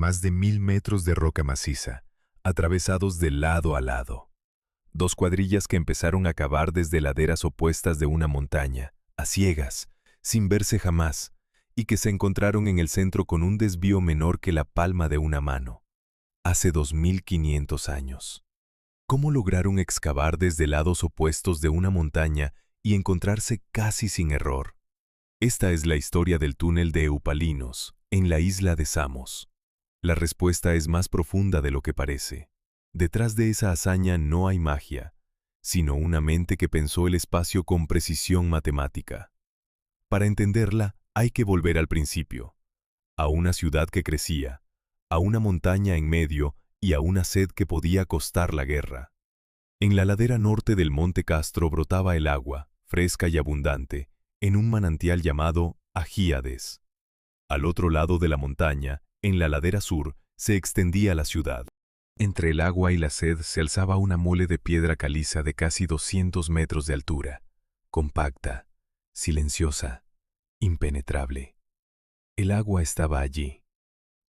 más de 1000 metros de roca maciza, atravesados de lado a lado. Dos cuadrillas que empezaron a cavar desde laderas opuestas de una montaña, a ciegas, sin verse jamás, y que se encontraron en el centro con un desvío menor que la palma de una mano. Hace 2500 años. ¿Cómo lograron excavar desde lados opuestos de una montaña y encontrarse casi sin error? Esta es la historia del túnel de Eupalinos, en la isla de Samos. La respuesta es más profunda de lo que parece. Detrás de esa hazaña no hay magia, sino una mente que pensó el espacio con precisión matemática. Para entenderla, hay que volver al principio, a una ciudad que crecía, a una montaña en medio y a una sed que podía costar la guerra. En la ladera norte del Monte Castro brotaba el agua, fresca y abundante, en un manantial llamado Agíades. Al otro lado de la montaña, en la ladera sur, se extendía la ciudad. Entre el agua y la sed se alzaba una mole de piedra caliza de casi 200 metros de altura, compacta, silenciosa, impenetrable. El agua estaba allí,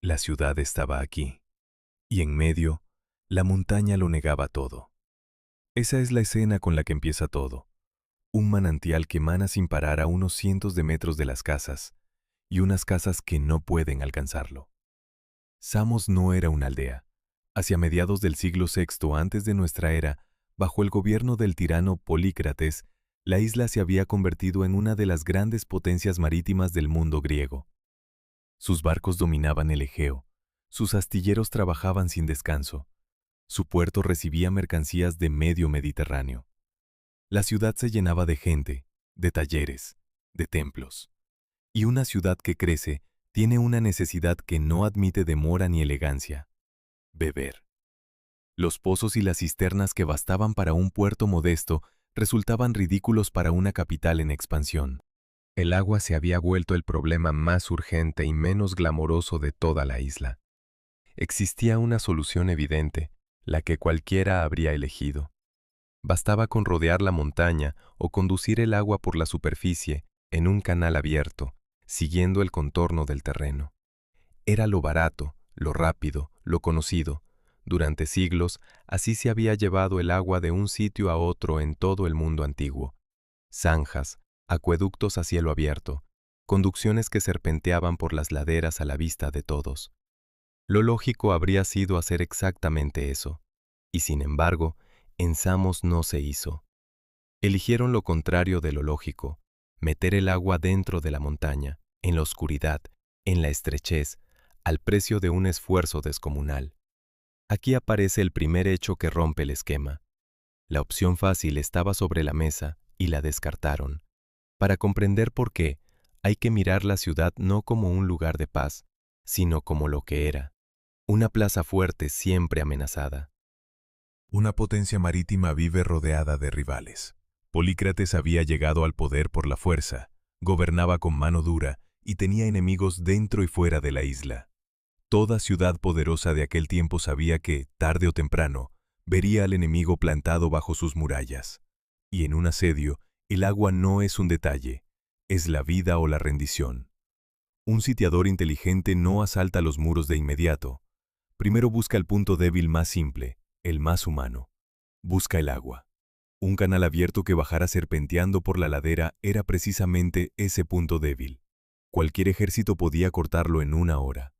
la ciudad estaba aquí, y en medio, la montaña lo negaba todo. Esa es la escena con la que empieza todo. Un manantial que mana sin parar a unos cientos de metros de las casas, y unas casas que no pueden alcanzarlo. Samos no era una aldea. Hacia mediados del siglo VI antes de nuestra era, bajo el gobierno del tirano Polícrates, la isla se había convertido en una de las grandes potencias marítimas del mundo griego. Sus barcos dominaban el Egeo, sus astilleros trabajaban sin descanso, su puerto recibía mercancías de medio Mediterráneo. La ciudad se llenaba de gente, de talleres, de templos. Y una ciudad que crece tiene una necesidad que no admite demora ni elegancia: beber. Los pozos y las cisternas que bastaban para un puerto modesto resultaban ridículos para una capital en expansión. El agua se había vuelto el problema más urgente y menos glamoroso de toda la isla. Existía una solución evidente, la que cualquiera habría elegido. Bastaba con rodear la montaña o conducir el agua por la superficie en un canal abierto, siguiendo el contorno del terreno. Era lo barato, lo rápido, lo conocido. Durante siglos, así se había llevado el agua de un sitio a otro en todo el mundo antiguo. Zanjas, acueductos a cielo abierto, conducciones que serpenteaban por las laderas a la vista de todos. Lo lógico habría sido hacer exactamente eso, y sin embargo, en Samos no se hizo. Eligieron lo contrario de lo lógico: meter el agua dentro de la montaña, en la oscuridad, en la estrechez, al precio de un esfuerzo descomunal. Aquí aparece el primer hecho que rompe el esquema. La opción fácil estaba sobre la mesa y la descartaron. Para comprender por qué, hay que mirar la ciudad no como un lugar de paz, sino como lo que era: una plaza fuerte siempre amenazada. Una potencia marítima vive rodeada de rivales. Polícrates había llegado al poder por la fuerza, gobernaba con mano dura y tenía enemigos dentro y fuera de la isla. Toda ciudad poderosa de aquel tiempo sabía que, tarde o temprano, vería al enemigo plantado bajo sus murallas. Y en un asedio, el agua no es un detalle, es la vida o la rendición. Un sitiador inteligente no asalta los muros de inmediato. Primero busca el punto débil más simple, el más humano. Busca el agua. Un canal abierto que bajara serpenteando por la ladera era precisamente ese punto débil. Cualquier ejército podía cortarlo en una hora.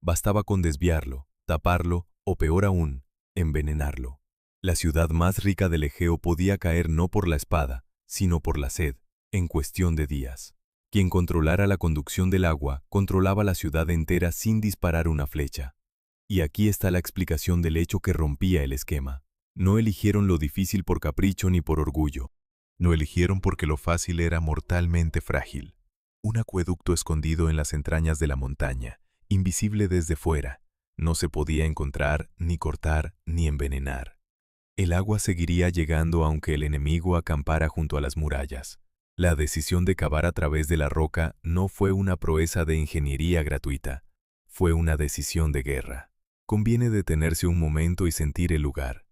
Bastaba con desviarlo, taparlo o, peor aún, envenenarlo. La ciudad más rica del Egeo podía caer no por la espada, sino por la sed, en cuestión de días. Quien controlara la conducción del agua controlaba la ciudad entera sin disparar una flecha. Y aquí está la explicación del hecho que rompía el esquema. No eligieron lo difícil por capricho ni por orgullo. No eligieron porque lo fácil era mortalmente frágil. Un acueducto escondido en las entrañas de la montaña, invisible desde fuera, no se podía encontrar, ni cortar, ni envenenar. El agua seguiría llegando aunque el enemigo acampara junto a las murallas. La decisión de cavar a través de la roca no fue una proeza de ingeniería gratuita, fue una decisión de guerra. Conviene detenerse un momento y sentir el lugar.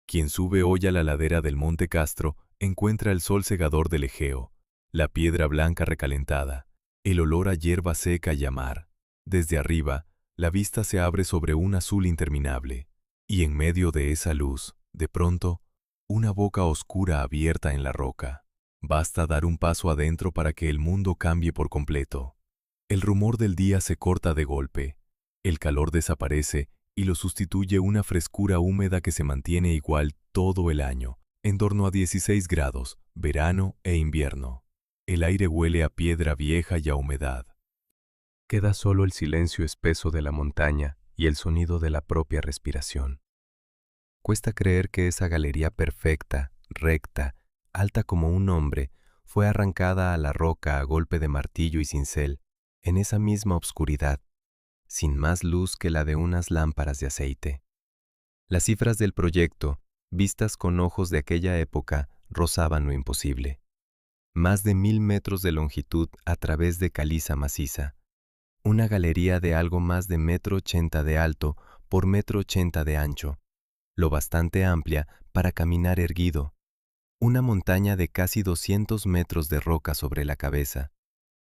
Quien sube hoy a la ladera del Monte Castro encuentra el sol segador del Egeo, la piedra blanca recalentada, el olor a hierba seca y a mar. Desde arriba, La vista se abre sobre un azul interminable, y en medio de esa luz, de pronto, una boca oscura abierta en la roca. Basta dar un paso adentro para que el mundo cambie por completo. El rumor del día se corta de golpe, el calor desaparece y lo sustituye una frescura húmeda que se mantiene igual todo el año, en torno a 16 grados, verano e invierno. El aire huele a piedra vieja y a humedad. Queda solo el silencio espeso de la montaña y el sonido de la propia respiración. Cuesta creer que esa galería perfecta, recta, alta como un hombre, fue arrancada a la roca a golpe de martillo y cincel, en esa misma obscuridad, sin más luz que la de unas lámparas de aceite. Las cifras del proyecto, vistas con ojos de aquella época, rozaban lo imposible. Más de 1000 metros de longitud a través de caliza maciza. Una galería de algo más de 1,80 m de alto por 1,80 m de ancho, lo bastante amplia para caminar erguido. Una montaña de casi 200 metros de roca sobre la cabeza.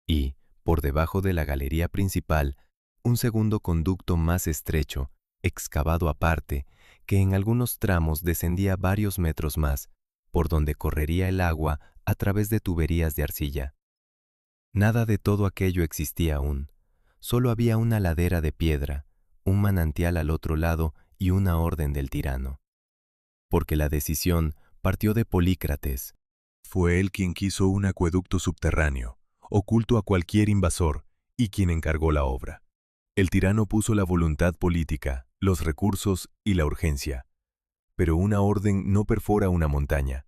Y, por debajo de la galería principal, un segundo conducto más estrecho, excavado aparte, que en algunos tramos descendía varios metros más, por donde correría el agua a través de tuberías de arcilla. Nada de todo aquello existía aún. Solo había una ladera de piedra, un manantial al otro lado y una orden del tirano. Porque la decisión partió de Polícrates. Fue él quien quiso un acueducto subterráneo, oculto a cualquier invasor, y quien encargó la obra. El tirano puso la voluntad política, los recursos y la urgencia. Pero una orden no perfora una montaña.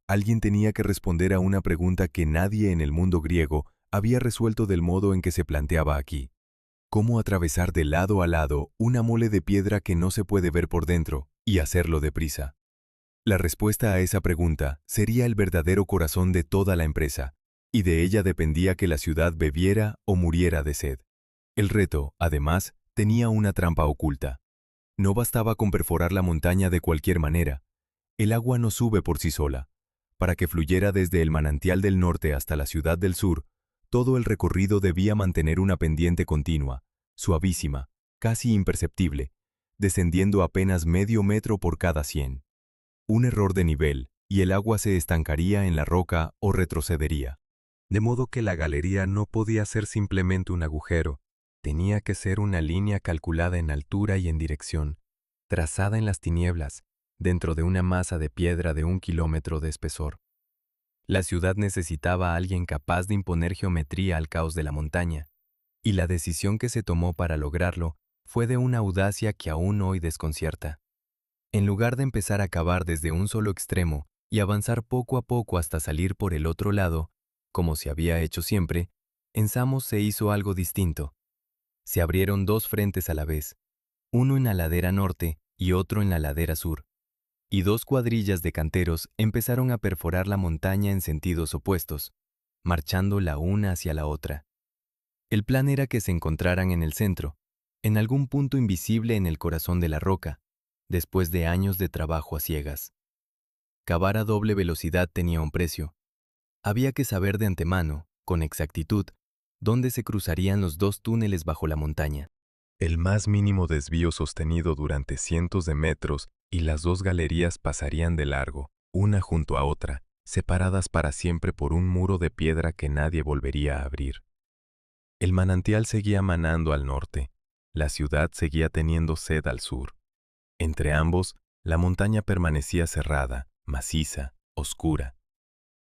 Alguien tenía que responder a una pregunta que nadie en el mundo griego había resuelto del modo en que se planteaba aquí. ¿Cómo atravesar de lado a lado una mole de piedra que no se puede ver por dentro y hacerlo deprisa? La respuesta a esa pregunta sería el verdadero corazón de toda la empresa, y de ella dependía que la ciudad bebiera o muriera de sed. El reto, además, tenía una trampa oculta. No bastaba con perforar la montaña de cualquier manera. El agua no sube por sí sola. Para que fluyera desde el manantial del norte hasta la ciudad del sur, todo el recorrido debía mantener una pendiente continua, suavísima, casi imperceptible, descendiendo apenas medio metro por cada 100. Un error de nivel, y el agua se estancaría en la roca o retrocedería. De modo que la galería no podía ser simplemente un agujero, tenía que ser una línea calculada en altura y en dirección, trazada en las tinieblas, dentro de una masa de piedra de 1 kilómetro de espesor. La ciudad necesitaba a alguien capaz de imponer geometría al caos de la montaña, y la decisión que se tomó para lograrlo fue de una audacia que aún hoy desconcierta. En lugar de empezar a cavar desde un solo extremo y avanzar poco a poco hasta salir por el otro lado, como se había hecho siempre, en Samos se hizo algo distinto. Se abrieron 2 frentes a la vez, uno en la ladera norte y otro en la ladera sur, y 2 cuadrillas de canteros empezaron a perforar la montaña en sentidos opuestos, marchando la una hacia la otra. El plan era que se encontraran en el centro, en algún punto invisible en el corazón de la roca, después de años de trabajo a ciegas. Cavar a doble velocidad tenía un precio. Había que saber de antemano, con exactitud, dónde se cruzarían los 2 túneles bajo la montaña. El más mínimo desvío sostenido durante cientos de metros y las 2 galerías pasarían de largo, una junto a otra, separadas para siempre por un muro de piedra que nadie volvería a abrir. El manantial seguía manando al norte, la ciudad seguía teniendo sed al sur. Entre ambos, la montaña permanecía cerrada, maciza, oscura.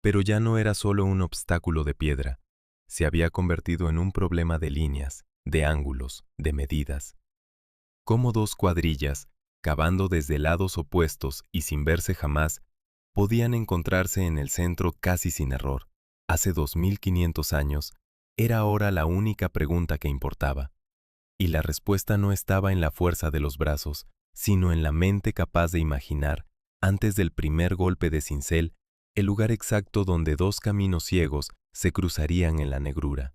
Pero ya no era solo un obstáculo de piedra, se había convertido en un problema de líneas, de ángulos, de medidas. Cómo 2 cuadrillas, cavando desde lados opuestos y sin verse jamás, podían encontrarse en el centro casi sin error. Hace 2500 años, era ahora la única pregunta que importaba. Y la respuesta no estaba en la fuerza de los brazos, sino en la mente capaz de imaginar, antes del primer golpe de cincel, el lugar exacto donde 2 caminos ciegos se cruzarían en la negrura.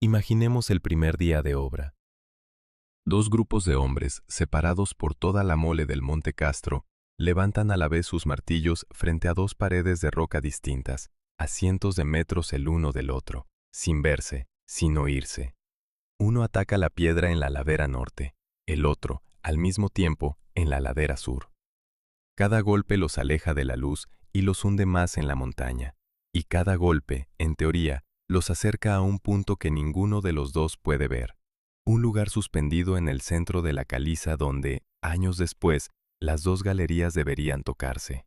Imaginemos el primer día de obra. 2 grupos de hombres, separados por toda la mole del Monte Castro, levantan a la vez sus martillos frente a 2 paredes de roca distintas, a cientos de metros el uno del otro, sin verse, sin oírse. Uno ataca la piedra en la ladera norte, el otro, al mismo tiempo, en la ladera sur. Cada golpe los aleja de la luz y los hunde más en la montaña, y cada golpe, en teoría, los acerca a un punto que ninguno de los dos puede ver. Un lugar suspendido en el centro de la caliza donde, años después, las dos galerías deberían tocarse.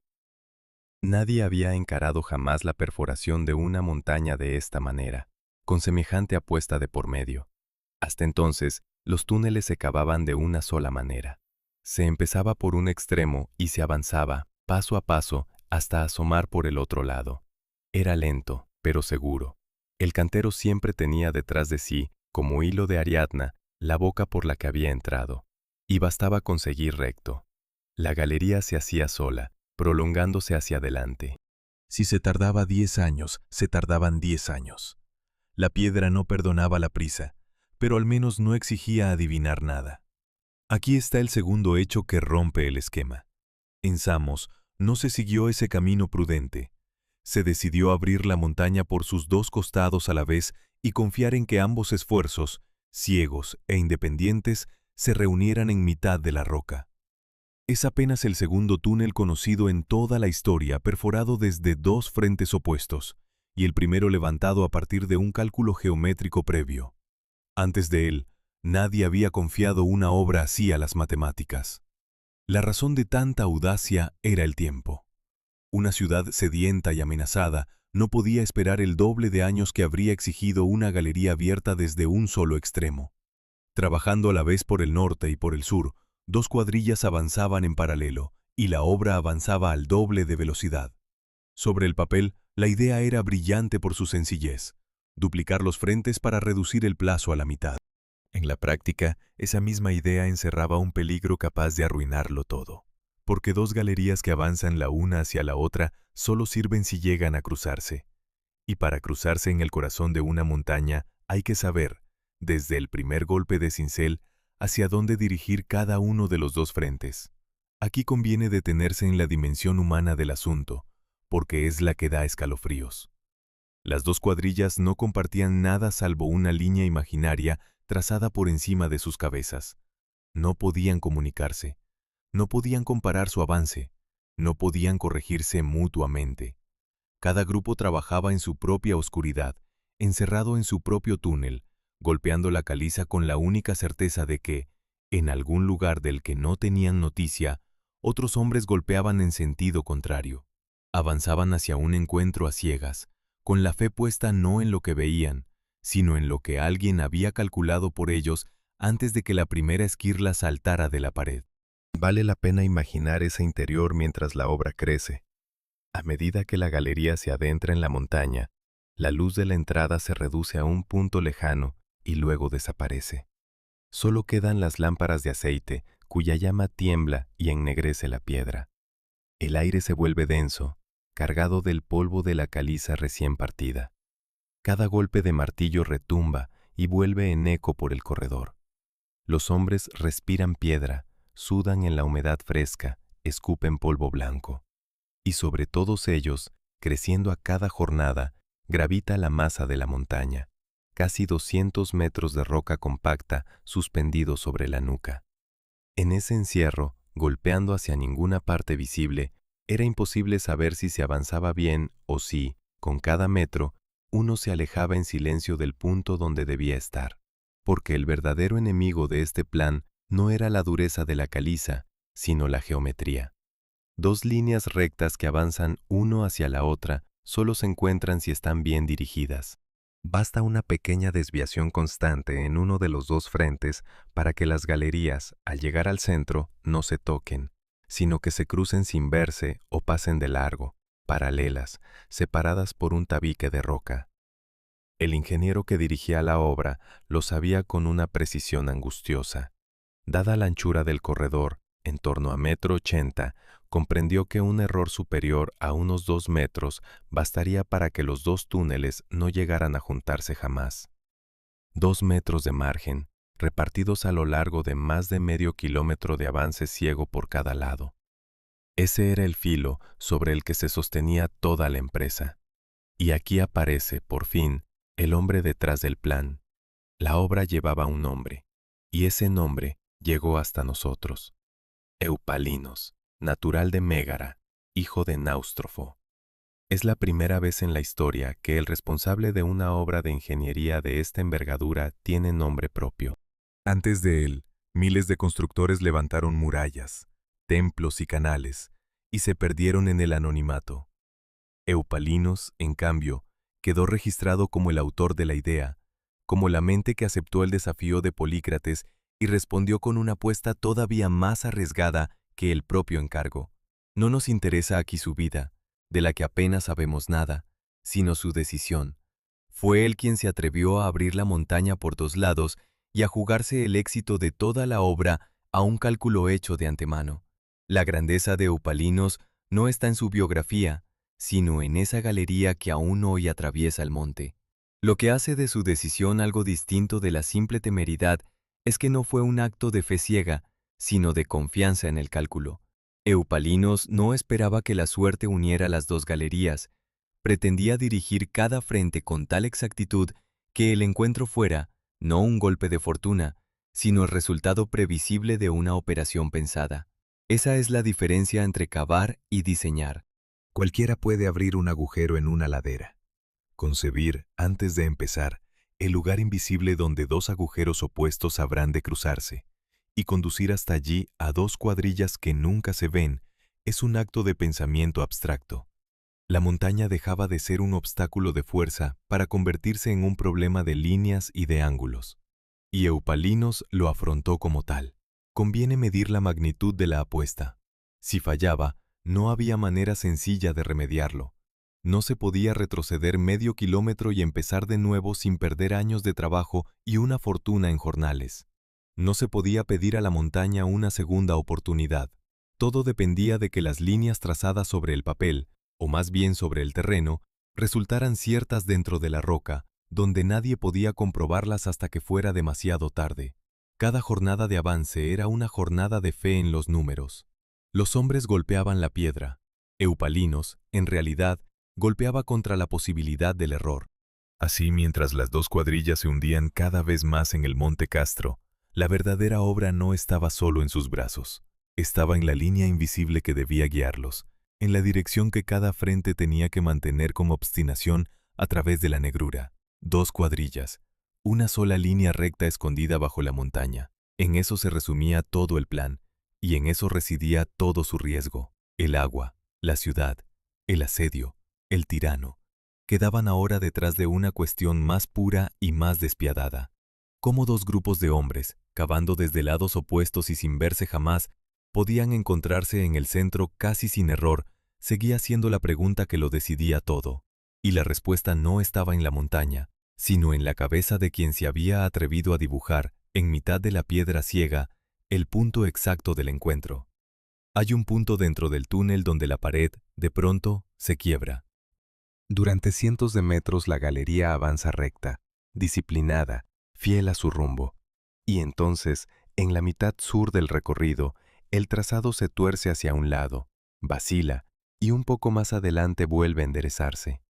Nadie había encarado jamás la perforación de una montaña de esta manera, con semejante apuesta de por medio. Hasta entonces, los túneles se cavaban de una sola manera. Se empezaba por un extremo y se avanzaba, paso a paso, hasta asomar por el otro lado. Era lento, pero seguro. El cantero siempre tenía detrás de sí, como hilo de Ariadna, la boca por la que había entrado, y bastaba con seguir recto. La galería se hacía sola, prolongándose hacia adelante. Si se tardaba 10 años, se tardaban 10 años. La piedra no perdonaba la prisa, pero al menos no exigía adivinar nada. Aquí está el segundo hecho que rompe el esquema. En Samos no se siguió ese camino prudente. Se decidió abrir la montaña por sus dos costados a la vez y confiar en que ambos esfuerzos, ciegos e independientes, se reunieran en mitad de la roca. Es apenas el segundo túnel conocido en toda la historia perforado desde dos frentes opuestos, y el primero levantado a partir de un cálculo geométrico previo. Antes de él, nadie había confiado una obra así a las matemáticas. La razón de tanta audacia era el tiempo. Una ciudad sedienta y amenazada no podía esperar el doble de años que habría exigido una galería abierta desde un solo extremo. Trabajando a la vez por el norte y por el sur, dos cuadrillas avanzaban en paralelo, y la obra avanzaba al doble de velocidad. Sobre el papel, la idea era brillante por su sencillez: duplicar los frentes para reducir el plazo a la mitad. En la práctica, esa misma idea encerraba un peligro capaz de arruinarlo todo, porque dos galerías que avanzan la una hacia la otra solo sirven si llegan a cruzarse. Y para cruzarse en el corazón de una montaña hay que saber, desde el primer golpe de cincel, hacia dónde dirigir cada uno de los dos frentes. Aquí conviene detenerse en la dimensión humana del asunto, porque es la que da escalofríos. Las dos cuadrillas no compartían nada salvo una línea imaginaria trazada por encima de sus cabezas. No podían comunicarse, no podían comparar su avance, no podían corregirse mutuamente. Cada grupo trabajaba en su propia oscuridad, encerrado en su propio túnel, golpeando la caliza con la única certeza de que, en algún lugar del que no tenían noticia, otros hombres golpeaban en sentido contrario. Avanzaban hacia un encuentro a ciegas, con la fe puesta no en lo que veían, sino en lo que alguien había calculado por ellos antes de que la primera esquirla saltara de la pared. Vale la pena imaginar ese interior mientras la obra crece. A medida que la galería se adentra en la montaña, la luz de la entrada se reduce a un punto lejano y luego desaparece. Solo quedan las lámparas de aceite, cuya llama tiembla y ennegrece la piedra. El aire se vuelve denso, cargado del polvo de la caliza recién partida. Cada golpe de martillo retumba y vuelve en eco por el corredor. Los hombres respiran piedra, sudan en la humedad fresca, escupen polvo blanco. Y sobre todos ellos, creciendo a cada jornada, gravita la masa de la montaña, casi 200 metros de roca compacta suspendido sobre la nuca. En ese encierro, golpeando hacia ninguna parte visible, era imposible saber si se avanzaba bien o si, con cada metro, uno se alejaba en silencio del punto donde debía estar, porque el verdadero enemigo de este plan no era la dureza de la caliza, sino la geometría. Dos líneas rectas que avanzan uno hacia la otra solo se encuentran si están bien dirigidas. Basta una pequeña desviación constante en uno de los dos frentes para que las galerías, al llegar al centro, no se toquen, sino que se crucen sin verse o pasen de largo, paralelas, separadas por un tabique de roca. El ingeniero que dirigía la obra lo sabía con una precisión angustiosa. Dada la anchura del corredor, en torno a 1,80 m, comprendió que un error superior a unos 2 metros bastaría para que los dos túneles no llegaran a juntarse jamás. 2 metros de margen, repartidos a lo largo de más de medio kilómetro de avance ciego por cada lado. Ese era el filo sobre el que se sostenía toda la empresa. Y aquí aparece, por fin, el hombre detrás del plan. La obra llevaba un nombre, y ese nombre llegó hasta nosotros. Eupalinos, natural de Mégara, hijo de Náustrofo. Es la primera vez en la historia que el responsable de una obra de ingeniería de esta envergadura tiene nombre propio. Antes de él, miles de constructores levantaron murallas, templos y canales, y se perdieron en el anonimato. Eupalinos, en cambio, quedó registrado como el autor de la idea, como la mente que aceptó el desafío de Polícrates y respondió con una apuesta todavía más arriesgada que el propio encargo. No nos interesa aquí su vida, de la que apenas sabemos nada, sino su decisión. Fue él quien se atrevió a abrir la montaña por dos lados y a jugarse el éxito de toda la obra a un cálculo hecho de antemano. La grandeza de Eupalinos no está en su biografía, sino en esa galería que aún hoy atraviesa el monte. Lo que hace de su decisión algo distinto de la simple temeridad es que no fue un acto de fe ciega, sino de confianza en el cálculo. Eupalinos no esperaba que la suerte uniera las dos galerías, pretendía dirigir cada frente con tal exactitud que el encuentro fuera, no un golpe de fortuna, sino el resultado previsible de una operación pensada. Esa es la diferencia entre cavar y diseñar. Cualquiera puede abrir un agujero en una ladera. Concebir, antes de empezar, el lugar invisible donde dos agujeros opuestos habrán de cruzarse, y conducir hasta allí a dos cuadrillas que nunca se ven, es un acto de pensamiento abstracto. La montaña dejaba de ser un obstáculo de fuerza para convertirse en un problema de líneas y de ángulos. Y Eupalinos lo afrontó como tal. Conviene medir la magnitud de la apuesta. Si fallaba, no había manera sencilla de remediarlo. No se podía retroceder medio kilómetro y empezar de nuevo sin perder años de trabajo y una fortuna en jornales. No se podía pedir a la montaña una segunda oportunidad. Todo dependía de que las líneas trazadas sobre el papel, o más bien sobre el terreno, resultaran ciertas dentro de la roca, donde nadie podía comprobarlas hasta que fuera demasiado tarde. Cada jornada de avance era una jornada de fe en los números. Los hombres golpeaban la piedra. Eupalinos, en realidad, golpeaba contra la posibilidad del error. Así, mientras las dos cuadrillas se hundían cada vez más en el Monte Castro, la verdadera obra no estaba solo en sus brazos. Estaba en la línea invisible que debía guiarlos, en la dirección que cada frente tenía que mantener con obstinación a través de la negrura. Dos cuadrillas, una sola línea recta escondida bajo la montaña. En eso se resumía todo el plan, y en eso residía todo su riesgo. El agua, la ciudad, el asedio, el tirano, quedaban ahora detrás de una cuestión más pura y más despiadada. Cómo dos grupos de hombres, cavando desde lados opuestos y sin verse jamás, podían encontrarse en el centro casi sin error, seguía siendo la pregunta que lo decidía todo. Y la respuesta no estaba en la montaña, sino en la cabeza de quien se había atrevido a dibujar, en mitad de la piedra ciega, el punto exacto del encuentro. Hay un punto dentro del túnel donde la pared, de pronto, se quiebra. Durante cientos de metros la galería avanza recta, disciplinada, fiel a su rumbo. Y entonces, en la mitad sur del recorrido, el trazado se tuerce hacia un lado, vacila, y un poco más adelante vuelve a enderezarse.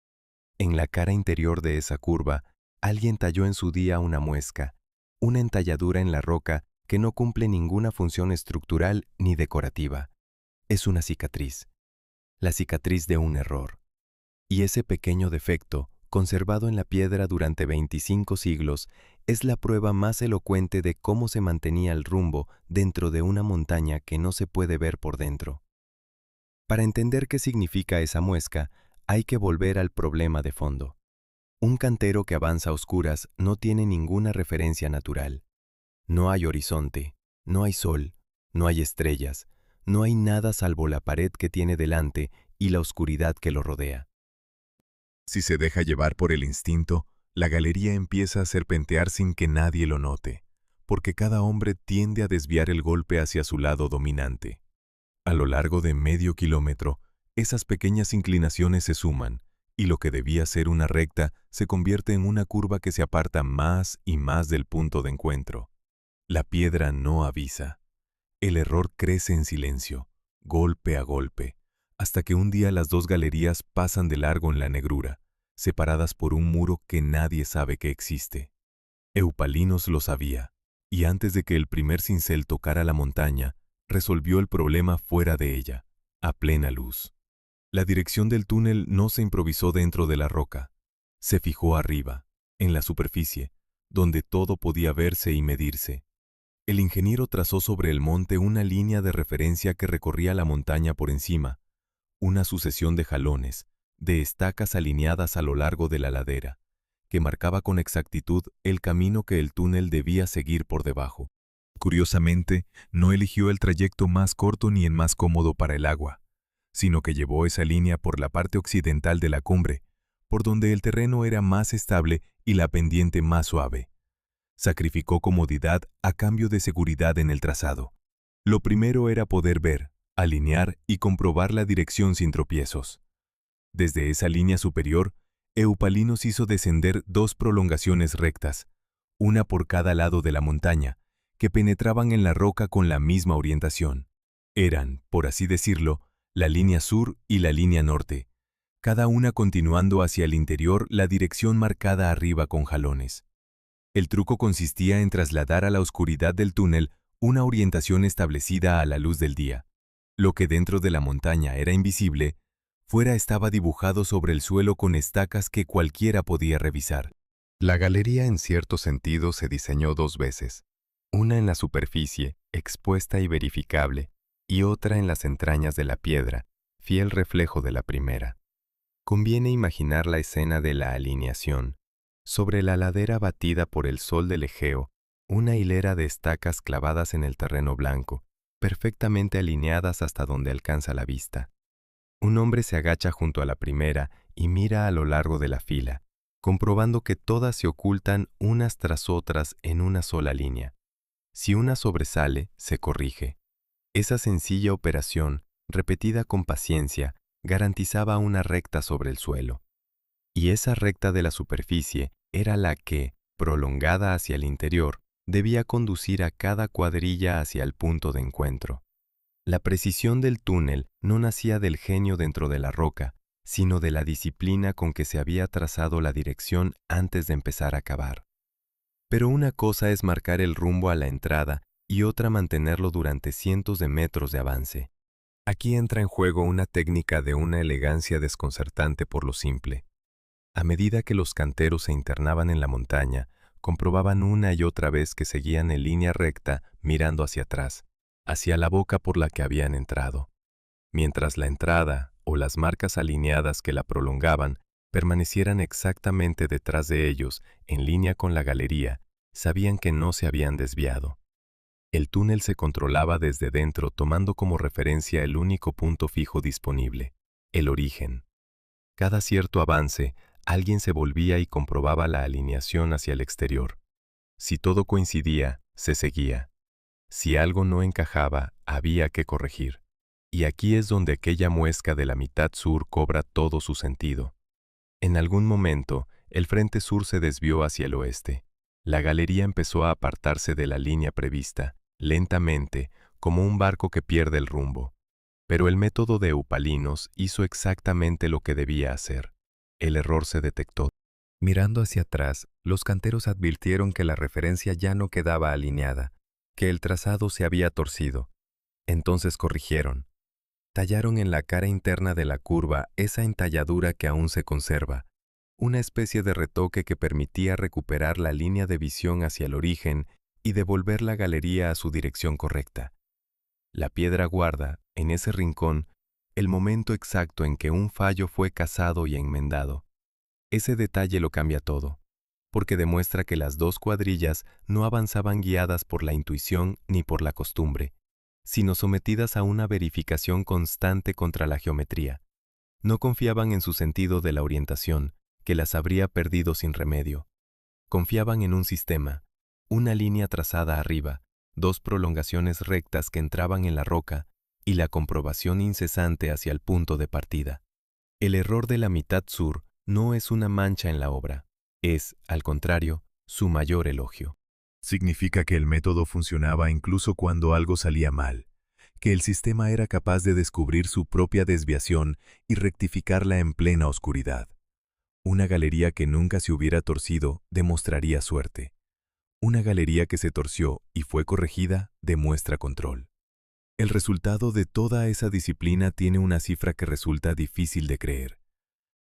En la cara interior de esa curva, alguien talló en su día una muesca, una entalladura en la roca que no cumple ninguna función estructural ni decorativa. Es una cicatriz, la cicatriz de un error. Y ese pequeño defecto, conservado en la piedra durante 25 siglos, es la prueba más elocuente de cómo se mantenía el rumbo dentro de una montaña que no se puede ver por dentro. Para entender qué significa esa muesca, hay que volver al problema de fondo. Un cantero que avanza a oscuras no tiene ninguna referencia natural. No hay horizonte, no hay sol, no hay estrellas, no hay nada salvo la pared que tiene delante y la oscuridad que lo rodea. Si se deja llevar por el instinto, la galería empieza a serpentear sin que nadie lo note, porque cada hombre tiende a desviar el golpe hacia su lado dominante. A lo largo de medio kilómetro, esas pequeñas inclinaciones se suman, y lo que debía ser una recta se convierte en una curva que se aparta más y más del punto de encuentro. La piedra no avisa. El error crece en silencio, golpe a golpe, hasta que un día las dos galerías pasan de largo en la negrura, separadas por un muro que nadie sabe que existe. Eupalinos lo sabía, y antes de que el primer cincel tocara la montaña, resolvió el problema fuera de ella, a plena luz. La dirección del túnel no se improvisó dentro de la roca, se fijó arriba, en la superficie, donde todo podía verse y medirse. El ingeniero trazó sobre el monte una línea de referencia que recorría la montaña por encima, una sucesión de jalones, de estacas alineadas a lo largo de la ladera, que marcaba con exactitud el camino que el túnel debía seguir por debajo. Curiosamente, no eligió el trayecto más corto ni el más cómodo para el agua, sino que llevó esa línea por la parte occidental de la cumbre, por donde el terreno era más estable y la pendiente más suave. Sacrificó comodidad a cambio de seguridad en el trazado. Lo primero era poder ver, alinear y comprobar la dirección sin tropiezos. Desde esa línea superior, Eupalinos hizo descender 2 prolongaciones rectas, una por cada lado de la montaña, que penetraban en la roca con la misma orientación. Eran, por así decirlo, la línea sur y la línea norte, cada una continuando hacia el interior la dirección marcada arriba con jalones. El truco consistía en trasladar a la oscuridad del túnel una orientación establecida a la luz del día. Lo que dentro de la montaña era invisible, fuera estaba dibujado sobre el suelo con estacas que cualquiera podía revisar. La galería en cierto sentido se diseñó 2 veces, una en la superficie, expuesta y verificable, y otra en las entrañas de la piedra, fiel reflejo de la primera. Conviene imaginar la escena de la alineación. Sobre la ladera batida por el sol del Egeo, una hilera de estacas clavadas en el terreno blanco, perfectamente alineadas hasta donde alcanza la vista. Un hombre se agacha junto a la primera y mira a lo largo de la fila, comprobando que todas se ocultan unas tras otras en una sola línea. Si una sobresale, se corrige. Esa sencilla operación, repetida con paciencia, garantizaba una recta sobre el suelo. Y esa recta de la superficie era la que, prolongada hacia el interior, debía conducir a cada cuadrilla hacia el punto de encuentro. La precisión del túnel no nacía del genio dentro de la roca, sino de la disciplina con que se había trazado la dirección antes de empezar a cavar. Pero una cosa es marcar el rumbo a la entrada y otra mantenerlo durante cientos de metros de avance. Aquí entra en juego una técnica de una elegancia desconcertante por lo simple. A medida que los canteros se internaban en la montaña, comprobaban una y otra vez que seguían en línea recta mirando hacia atrás, hacia la boca por la que habían entrado, mientras la entrada o las marcas alineadas que la prolongaban permanecieran exactamente detrás de ellos, en línea con la galería, sabían que no se habían desviado. El túnel se controlaba desde dentro tomando como referencia el único punto fijo disponible, el origen. Cada cierto avance, alguien se volvía y comprobaba la alineación hacia el exterior. Si todo coincidía, se seguía. Si algo no encajaba, había que corregir. Y aquí es donde aquella muesca de la mitad sur cobra todo su sentido. En algún momento, el frente sur se desvió hacia el oeste. La galería empezó a apartarse de la línea prevista, lentamente, como un barco que pierde el rumbo. Pero el método de Eupalinos hizo exactamente lo que debía hacer. El error se detectó. Mirando hacia atrás, los canteros advirtieron que la referencia ya no quedaba alineada, que el trazado se había torcido. Entonces corrigieron. Tallaron en la cara interna de la curva esa entalladura que aún se conserva, una especie de retoque que permitía recuperar la línea de visión hacia el origen y devolver la galería a su dirección correcta. La piedra guarda, en ese rincón, el momento exacto en que un fallo fue cazado y enmendado. Ese detalle lo cambia todo, porque demuestra que las 2 cuadrillas no avanzaban guiadas por la intuición ni por la costumbre, sino sometidas a una verificación constante contra la geometría. No confiaban en su sentido de la orientación, que las habría perdido sin remedio. Confiaban en un sistema, una línea trazada arriba, 2 prolongaciones rectas que entraban en la roca y la comprobación incesante hacia el punto de partida. El error de la mitad sur no es una mancha en la obra, es, al contrario, su mayor elogio. Significa que el método funcionaba incluso cuando algo salía mal, que el sistema era capaz de descubrir su propia desviación y rectificarla en plena oscuridad. Una galería que nunca se hubiera torcido demostraría suerte. Una galería que se torció y fue corregida demuestra control. El resultado de toda esa disciplina tiene una cifra que resulta difícil de creer.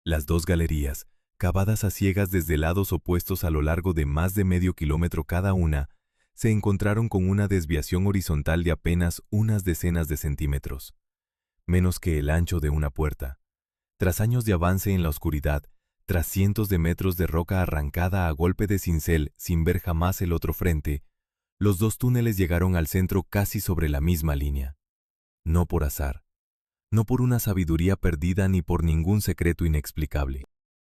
Las dos galerías, cavadas a ciegas desde lados opuestos a lo largo de más de medio kilómetro cada una, se encontraron con una desviación horizontal de apenas unas decenas de centímetros, menos que el ancho de una puerta. Tras años de avance en la oscuridad, tras cientos de metros de roca arrancada a golpe de cincel sin ver jamás el otro frente, los dos túneles llegaron al centro casi sobre la misma línea. No por azar, no por una sabiduría perdida ni por ningún secreto inexplicable.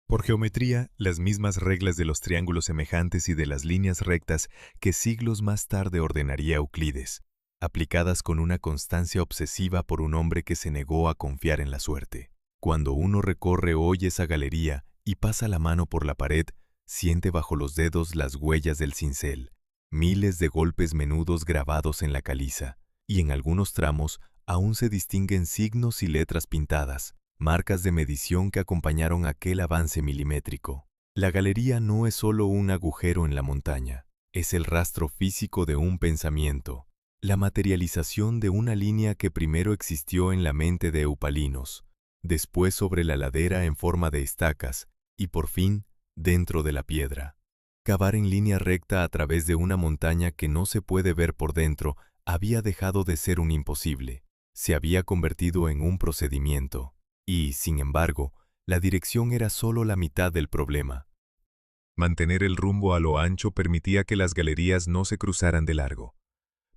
Por geometría, las mismas reglas de los triángulos semejantes y de las líneas rectas que siglos más tarde ordenaría Euclides, aplicadas con una constancia obsesiva por un hombre que se negó a confiar en la suerte. Cuando uno recorre hoy esa galería y pasa la mano por la pared, siente bajo los dedos las huellas del cincel, miles de golpes menudos grabados en la caliza, y en algunos tramos aún se distinguen signos y letras pintadas, marcas de medición que acompañaron aquel avance milimétrico. La galería no es solo un agujero en la montaña, es el rastro físico de un pensamiento, la materialización de una línea que primero existió en la mente de Eupalinos, después sobre la ladera en forma de estacas, y por fin dentro de la piedra. Cavar en línea recta a través de una montaña que no se puede ver por dentro había dejado de ser un imposible, se había convertido en un procedimiento, y, sin embargo, la dirección era solo la mitad del problema. Mantener el rumbo a lo ancho permitía que las galerías no se cruzaran de largo.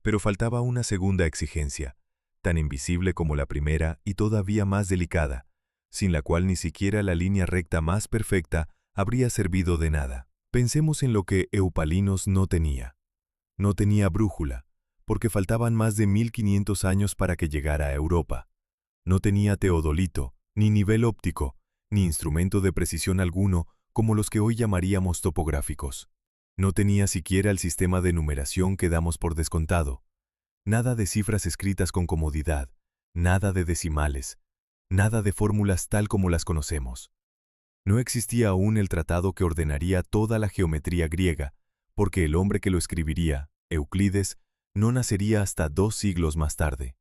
Pero faltaba una segunda exigencia, tan invisible como la primera y todavía más delicada, sin la cual ni siquiera la línea recta más perfecta habría servido de nada. Pensemos en lo que Eupalinos no tenía. No tenía brújula, porque faltaban más de 1500 años para que llegara a Europa. No tenía teodolito, ni nivel óptico, ni instrumento de precisión alguno como los que hoy llamaríamos topográficos. No tenía siquiera el sistema de numeración que damos por descontado. Nada de cifras escritas con comodidad, nada de decimales, nada de fórmulas tal como las conocemos. No existía aún el tratado que ordenaría toda la geometría griega, porque el hombre que lo escribiría, Euclides, no nacería hasta 2 siglos más tarde.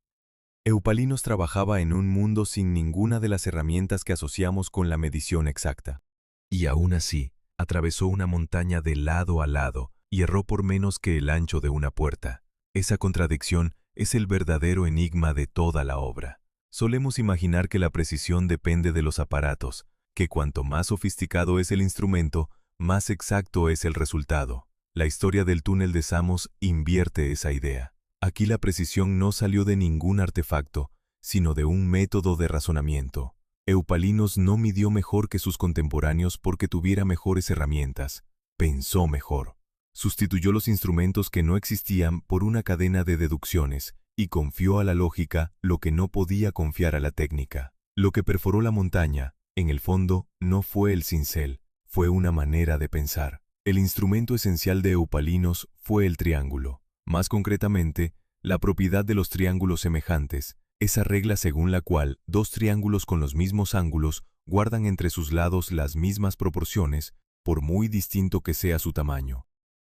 Eupalinos trabajaba en un mundo sin ninguna de las herramientas que asociamos con la medición exacta. Y aún así, atravesó una montaña de lado a lado y erró por menos que el ancho de una puerta. Esa contradicción es el verdadero enigma de toda la obra. Solemos imaginar que la precisión depende de los aparatos, que cuanto más sofisticado es el instrumento, más exacto es el resultado. La historia del túnel de Samos invierte esa idea. Aquí la precisión no salió de ningún artefacto, sino de un método de razonamiento. Eupalinos no midió mejor que sus contemporáneos porque tuviera mejores herramientas. Pensó mejor. Sustituyó los instrumentos que no existían por una cadena de deducciones y confió a la lógica lo que no podía confiar a la técnica. Lo que perforó la montaña, en el fondo, no fue el cincel, fue una manera de pensar. El instrumento esencial de Eupalinos fue el triángulo. Más concretamente, la propiedad de los triángulos semejantes, esa regla según la cual dos triángulos con los mismos ángulos guardan entre sus lados las mismas proporciones, por muy distinto que sea su tamaño.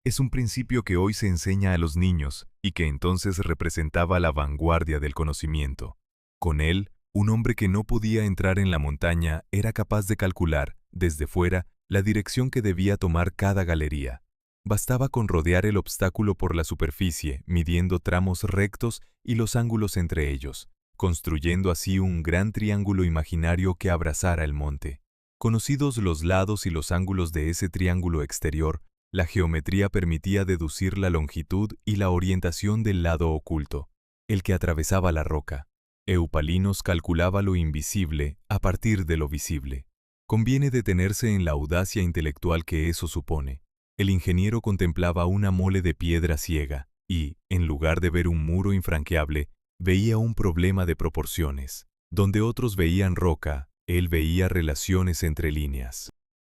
Es un principio que hoy se enseña a los niños y que entonces representaba la vanguardia del conocimiento. Con él, un hombre que no podía entrar en la montaña era capaz de calcular, desde fuera, la dirección que debía tomar cada galería. Bastaba con rodear el obstáculo por la superficie, midiendo tramos rectos y los ángulos entre ellos, construyendo así un gran triángulo imaginario que abrazara el monte. Conocidos los lados y los ángulos de ese triángulo exterior, la geometría permitía deducir la longitud y la orientación del lado oculto, el que atravesaba la roca. Eupalinos calculaba lo invisible a partir de lo visible. Conviene detenerse en la audacia intelectual que eso supone. El ingeniero contemplaba una mole de piedra ciega y, en lugar de ver un muro infranqueable, veía un problema de proporciones. Donde otros veían roca, él veía relaciones entre líneas.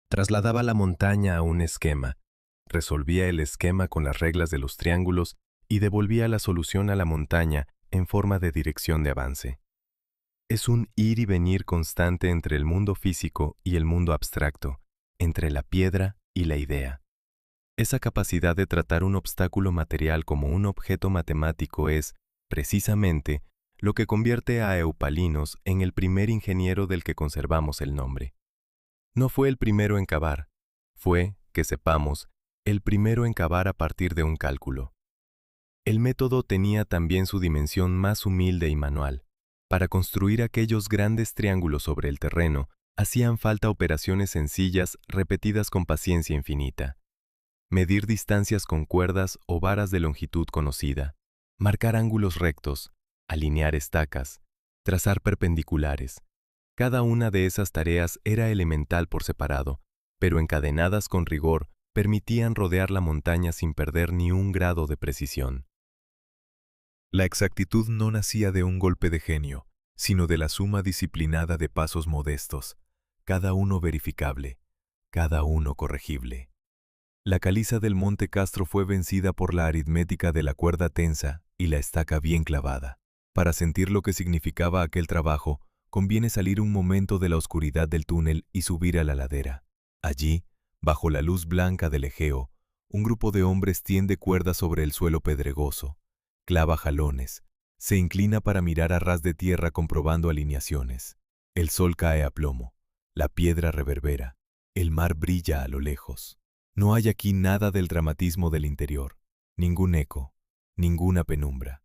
Trasladaba la montaña a un esquema, resolvía el esquema con las reglas de los triángulos y devolvía la solución a la montaña en forma de dirección de avance. Es un ir y venir constante entre el mundo físico y el mundo abstracto, entre la piedra y la idea. Esa capacidad de tratar un obstáculo material como un objeto matemático es, precisamente, lo que convierte a Eupalinos en el primer ingeniero del que conservamos el nombre. No fue el primero en cavar, fue, que sepamos, el primero en cavar a partir de un cálculo. El método tenía también su dimensión más humilde y manual. Para construir aquellos grandes triángulos sobre el terreno, hacían falta operaciones sencillas repetidas con paciencia infinita. Medir distancias con cuerdas o varas de longitud conocida, marcar ángulos rectos, alinear estacas, trazar perpendiculares. Cada una de esas tareas era elemental por separado, pero encadenadas con rigor permitían rodear la montaña sin perder ni un grado de precisión. La exactitud no nacía de un golpe de genio, sino de la suma disciplinada de pasos modestos, cada uno verificable, cada uno corregible. La caliza del Monte Castro fue vencida por la aritmética de la cuerda tensa y la estaca bien clavada. Para sentir lo que significaba aquel trabajo, conviene salir un momento de la oscuridad del túnel y subir a la ladera. Allí, bajo la luz blanca del Egeo, un grupo de hombres tiende cuerdas sobre el suelo pedregoso, clava jalones, se inclina para mirar a ras de tierra comprobando alineaciones. El sol cae a plomo, la piedra reverbera, el mar brilla a lo lejos. No hay aquí nada del dramatismo del interior, ningún eco, ninguna penumbra.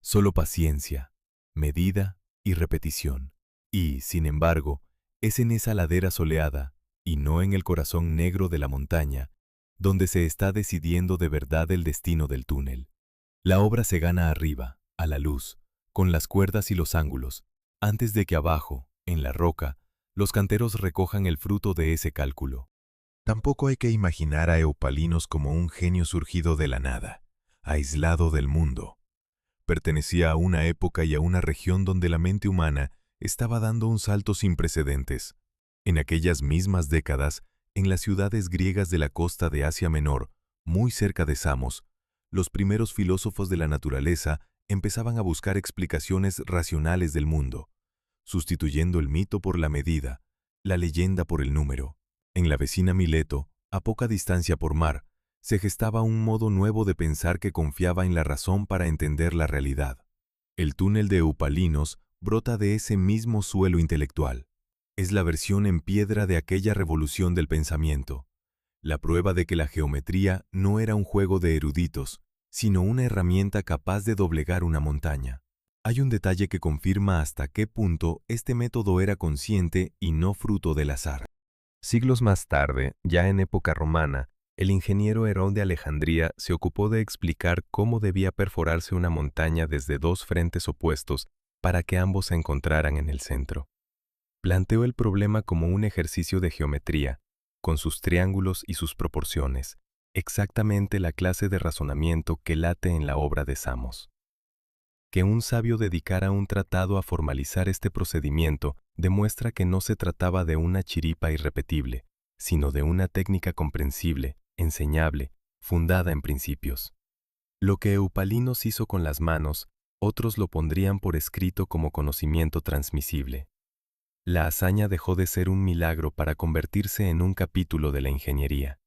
Solo paciencia, medida y repetición. Y, sin embargo, es en esa ladera soleada, y no en el corazón negro de la montaña, donde se está decidiendo de verdad el destino del túnel. La obra se gana arriba, a la luz, con las cuerdas y los ángulos, antes de que abajo, en la roca, los canteros recojan el fruto de ese cálculo. Tampoco hay que imaginar a Eupalinos como un genio surgido de la nada, aislado del mundo. Pertenecía a una época y a una región donde la mente humana estaba dando un salto sin precedentes. En aquellas mismas décadas, en las ciudades griegas de la costa de Asia Menor, muy cerca de Samos, los primeros filósofos de la naturaleza empezaban a buscar explicaciones racionales del mundo, sustituyendo el mito por la medida, la leyenda por el número. En la vecina Mileto, a poca distancia por mar, se gestaba un modo nuevo de pensar que confiaba en la razón para entender la realidad. El túnel de Eupalinos brota de ese mismo suelo intelectual. Es la versión en piedra de aquella revolución del pensamiento, la prueba de que la geometría no era un juego de eruditos, sino una herramienta capaz de doblegar una montaña. Hay un detalle que confirma hasta qué punto este método era consciente y no fruto del azar. Siglos más tarde, ya en época romana, el ingeniero Herón de Alejandría se ocupó de explicar cómo debía perforarse una montaña desde dos frentes opuestos para que ambos se encontraran en el centro. Planteó el problema como un ejercicio de geometría, con sus triángulos y sus proporciones, exactamente la clase de razonamiento que late en la obra de Samos. Que un sabio dedicara un tratado a formalizar este procedimiento demuestra que no se trataba de una chiripa irrepetible, sino de una técnica comprensible, enseñable, fundada en principios. Lo que Eupalinos hizo con las manos, otros lo pondrían por escrito como conocimiento transmisible. La hazaña dejó de ser un milagro para convertirse en un capítulo de la ingeniería.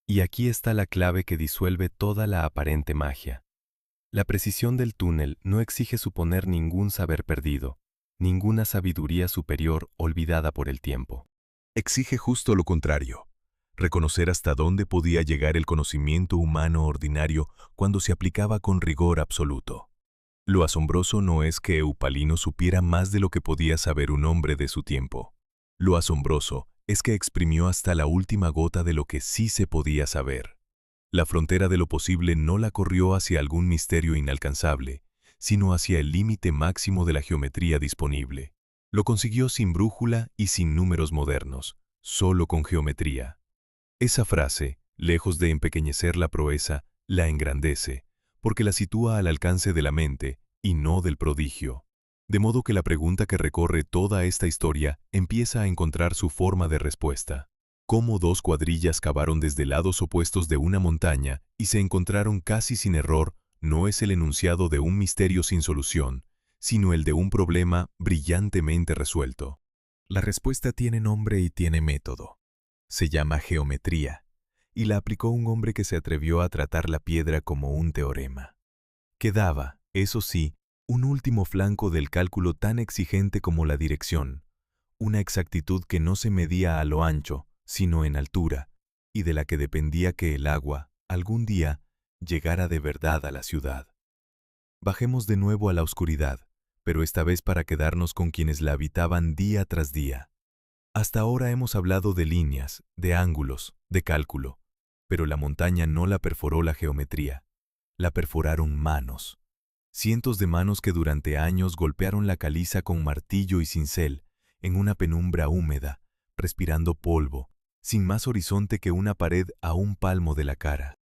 Y aquí está la clave que disuelve toda la aparente magia. La precisión del túnel no exige suponer ningún saber perdido, ninguna sabiduría superior olvidada por el tiempo. Exige justo lo contrario, reconocer hasta dónde podía llegar el conocimiento humano ordinario cuando se aplicaba con rigor absoluto. Lo asombroso no es que Eupalino supiera más de lo que podía saber un hombre de su tiempo. Lo asombroso es que exprimió hasta la última gota de lo que sí se podía saber. La frontera de lo posible no la corrió hacia algún misterio inalcanzable, sino hacia el límite máximo de la geometría disponible. Lo consiguió sin brújula y sin números modernos, solo con geometría. Esa frase, lejos de empequeñecer la proeza, la engrandece, porque la sitúa al alcance de la mente y no del prodigio. De modo que la pregunta que recorre toda esta historia empieza a encontrar su forma de respuesta. ¿Cómo dos cuadrillas cavaron desde lados opuestos de una montaña y se encontraron casi sin error? No es el enunciado de un misterio sin solución, sino el de un problema brillantemente resuelto. La respuesta tiene nombre y tiene método. Se llama geometría, y la aplicó un hombre que se atrevió a tratar la piedra como un teorema. Quedaba, eso sí, un último flanco del cálculo tan exigente como la dirección, una exactitud que no se medía a lo ancho, sino en altura, y de la que dependía que el agua, algún día, llegara de verdad a la ciudad. Bajemos de nuevo a la oscuridad, pero esta vez para quedarnos con quienes la habitaban día tras día. Hasta ahora hemos hablado de líneas, de ángulos, de cálculo, pero la montaña no la perforó la geometría, la perforaron manos. Cientos de manos que durante años golpearon la caliza con martillo y cincel, en una penumbra húmeda, respirando polvo, sin más horizonte que una pared a un palmo de la cara.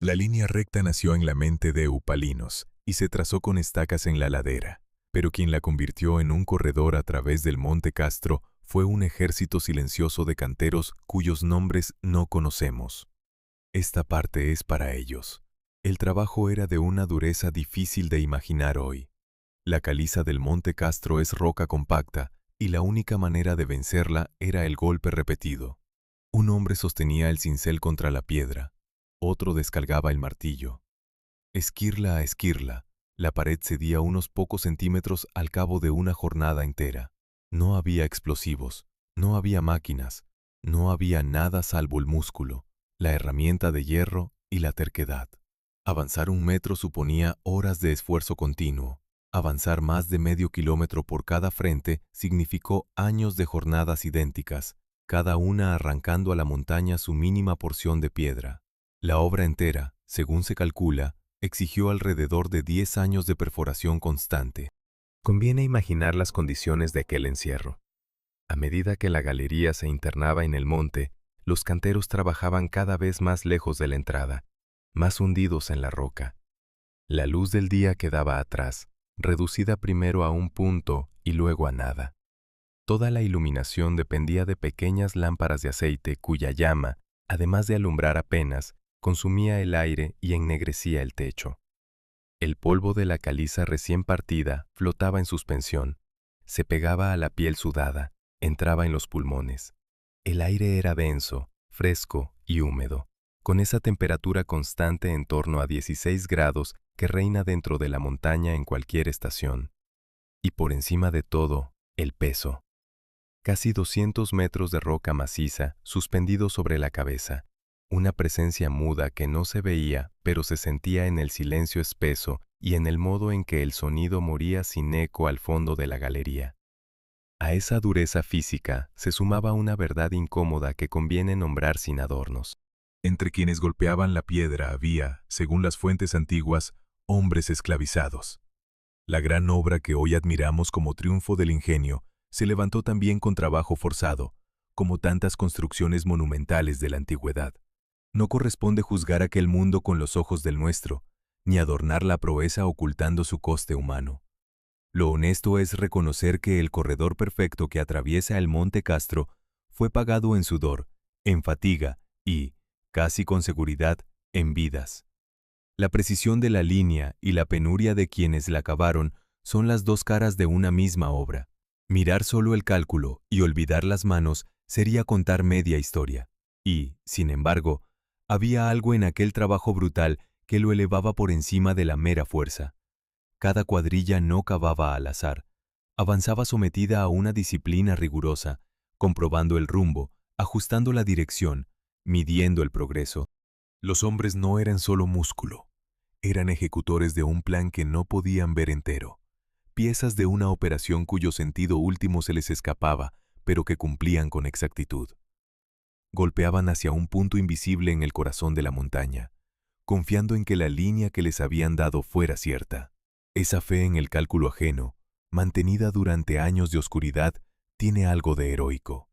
La línea recta nació en la mente de Eupalinos y se trazó con estacas en la ladera, pero quien la convirtió en un corredor a través del Monte Castro fue un ejército silencioso de canteros cuyos nombres no conocemos. Esta parte es para ellos. El trabajo era de una dureza difícil de imaginar hoy. La caliza del Monte Castro es roca compacta y la única manera de vencerla era el golpe repetido. Un hombre sostenía el cincel contra la piedra, otro descargaba el martillo. Esquirla a esquirla, la pared cedía unos pocos centímetros al cabo de una jornada entera. No había explosivos, no había máquinas, no había nada salvo el músculo, la herramienta de hierro y la terquedad. Avanzar 1 metro suponía horas de esfuerzo continuo. Avanzar más de medio kilómetro por cada frente significó años de jornadas idénticas, cada una arrancando a la montaña su mínima porción de piedra. La obra entera, según se calcula, exigió alrededor de 10 años de perforación constante. Conviene imaginar las condiciones de aquel encierro. A medida que la galería se internaba en el monte, los canteros trabajaban cada vez más lejos de la entrada, más hundidos en la roca. La luz del día quedaba atrás, reducida primero a un punto y luego a nada. Toda la iluminación dependía de pequeñas lámparas de aceite cuya llama, además de alumbrar apenas, consumía el aire y ennegrecía el techo. El polvo de la caliza recién partida flotaba en suspensión, se pegaba a la piel sudada, entraba en los pulmones. El aire era denso, fresco y húmedo, con esa temperatura constante en torno a 16 grados que reina dentro de la montaña en cualquier estación. Y por encima de todo, el peso. Casi 200 metros de roca maciza suspendido sobre la cabeza, una presencia muda que no se veía, pero se sentía en el silencio espeso y en el modo en que el sonido moría sin eco al fondo de la galería. A esa dureza física se sumaba una verdad incómoda que conviene nombrar sin adornos. Entre quienes golpeaban la piedra había, según las fuentes antiguas, hombres esclavizados. La gran obra que hoy admiramos como triunfo del ingenio se levantó también con trabajo forzado, como tantas construcciones monumentales de la antigüedad. No corresponde juzgar aquel mundo con los ojos del nuestro, ni adornar la proeza ocultando su coste humano. Lo honesto es reconocer que el corredor perfecto que atraviesa el Monte Castro fue pagado en sudor, en fatiga y, casi con seguridad, en vidas. La precisión de la línea y la penuria de quienes la cavaron son las dos caras de una misma obra. Mirar solo el cálculo y olvidar las manos sería contar media historia. Y, sin embargo, había algo en aquel trabajo brutal que lo elevaba por encima de la mera fuerza. Cada cuadrilla no cavaba al azar, avanzaba sometida a una disciplina rigurosa, comprobando el rumbo, ajustando la dirección, midiendo el progreso. Los hombres no eran solo músculo, eran ejecutores de un plan que no podían ver entero, piezas de una operación cuyo sentido último se les escapaba, pero que cumplían con exactitud. Golpeaban hacia un punto invisible en el corazón de la montaña, confiando en que la línea que les habían dado fuera cierta. Esa fe en el cálculo ajeno, mantenida durante años de oscuridad, tiene algo de heroico.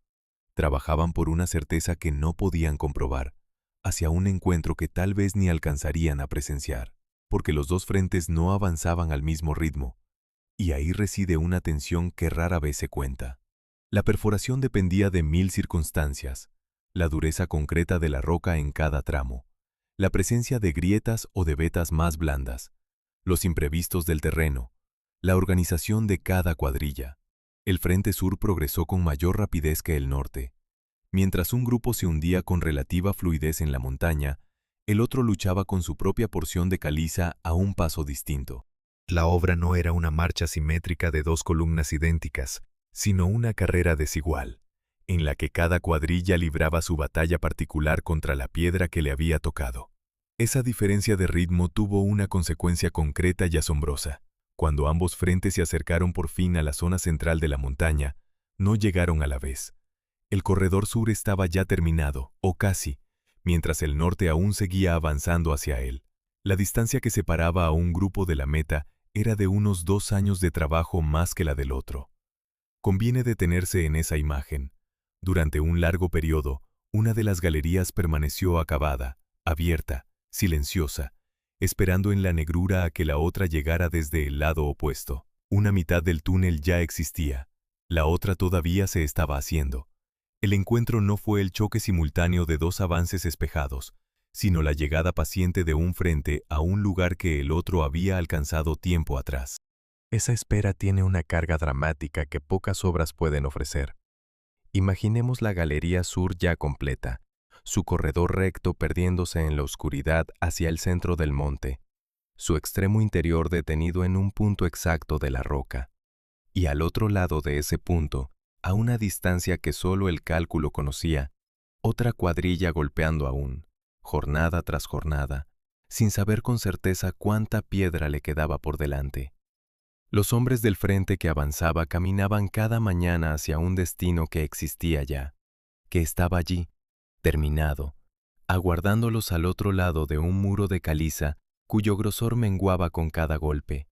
Trabajaban por una certeza que no podían comprobar, hacia un encuentro que tal vez ni alcanzarían a presenciar, porque los dos frentes no avanzaban al mismo ritmo, y ahí reside una tensión que rara vez se cuenta. La perforación dependía de 1000 circunstancias, la dureza concreta de la roca en cada tramo, la presencia de grietas o de vetas más blandas, los imprevistos del terreno, la organización de cada cuadrilla. El frente sur progresó con mayor rapidez que el norte. Mientras un grupo se hundía con relativa fluidez en la montaña, el otro luchaba con su propia porción de caliza a un paso distinto. La obra no era una marcha simétrica de dos columnas idénticas, sino una carrera desigual, en la que cada cuadrilla libraba su batalla particular contra la piedra que le había tocado. Esa diferencia de ritmo tuvo una consecuencia concreta y asombrosa. Cuando ambos frentes se acercaron por fin a la zona central de la montaña, no llegaron a la vez. El corredor sur estaba ya terminado, o casi, mientras el norte aún seguía avanzando hacia él. La distancia que separaba a un grupo de la meta era de unos 2 años de trabajo más que la del otro. Conviene detenerse en esa imagen. Durante un largo periodo, una de las galerías permaneció acabada, abierta, silenciosa, esperando en la negrura a que la otra llegara desde el lado opuesto. Una mitad del túnel ya existía, la otra todavía se estaba haciendo. El encuentro no fue el choque simultáneo de dos avances espejados, sino la llegada paciente de un frente a un lugar que el otro había alcanzado tiempo atrás. Esa espera tiene una carga dramática que pocas obras pueden ofrecer. Imaginemos la galería sur ya completa, su corredor recto perdiéndose en la oscuridad hacia el centro del monte, su extremo interior detenido en un punto exacto de la roca. Y al otro lado de ese punto, a una distancia que solo el cálculo conocía, otra cuadrilla golpeando aún, jornada tras jornada, sin saber con certeza cuánta piedra le quedaba por delante. Los hombres del frente que avanzaba caminaban cada mañana hacia un destino que existía ya, que estaba allí, terminado, aguardándolos al otro lado de un muro de caliza cuyo grosor menguaba con cada golpe.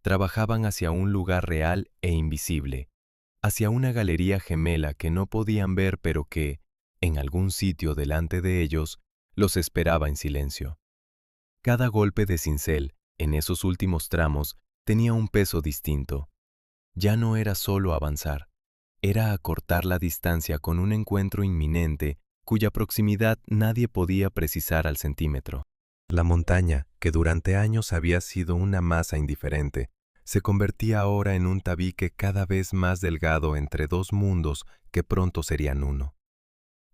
Trabajaban hacia un lugar real e invisible, hacia una galería gemela que no podían ver pero que, en algún sitio delante de ellos, los esperaba en silencio. Cada golpe de cincel, en esos últimos tramos, tenía un peso distinto. Ya no era solo avanzar, era acortar la distancia con un encuentro inminente cuya proximidad nadie podía precisar al centímetro. La montaña, que durante años había sido una masa indiferente, se convertía ahora en un tabique cada vez más delgado entre dos mundos que pronto serían uno.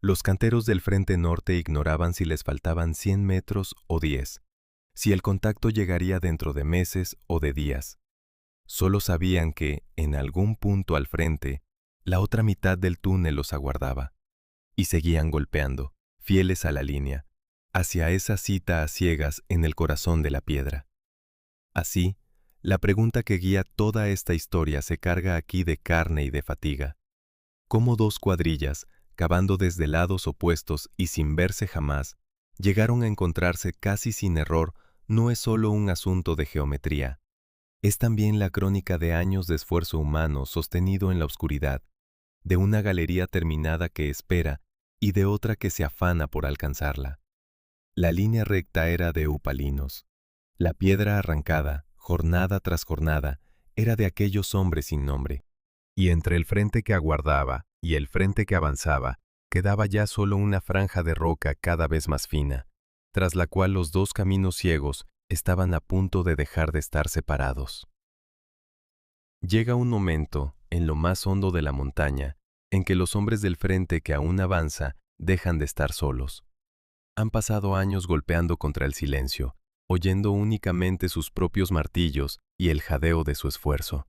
Los canteros del frente norte ignoraban si les faltaban 100 metros o 10, si el contacto llegaría dentro de meses o de días. Solo sabían que, en algún punto al frente, la otra mitad del túnel los aguardaba. Y seguían golpeando, fieles a la línea, hacia esa cita a ciegas en el corazón de la piedra. Así, la pregunta que guía toda esta historia se carga aquí de carne y de fatiga. ¿Cómo dos cuadrillas, cavando desde lados opuestos y sin verse jamás, llegaron a encontrarse casi sin error? No es solo un asunto de geometría. Es también la crónica de años de esfuerzo humano sostenido en la oscuridad, de una galería terminada que espera y de otra que se afana por alcanzarla. La línea recta era de eupalinos. La piedra arrancada, jornada tras jornada, era de aquellos hombres sin nombre. Y entre el frente que aguardaba y el frente que avanzaba, quedaba ya solo una franja de roca cada vez más fina, tras la cual los dos caminos ciegos estaban a punto de dejar de estar separados. Llega un momento, en lo más hondo de la montaña, en que los hombres del frente que aún avanza dejan de estar solos. Han pasado años golpeando contra el silencio, oyendo únicamente sus propios martillos y el jadeo de su esfuerzo.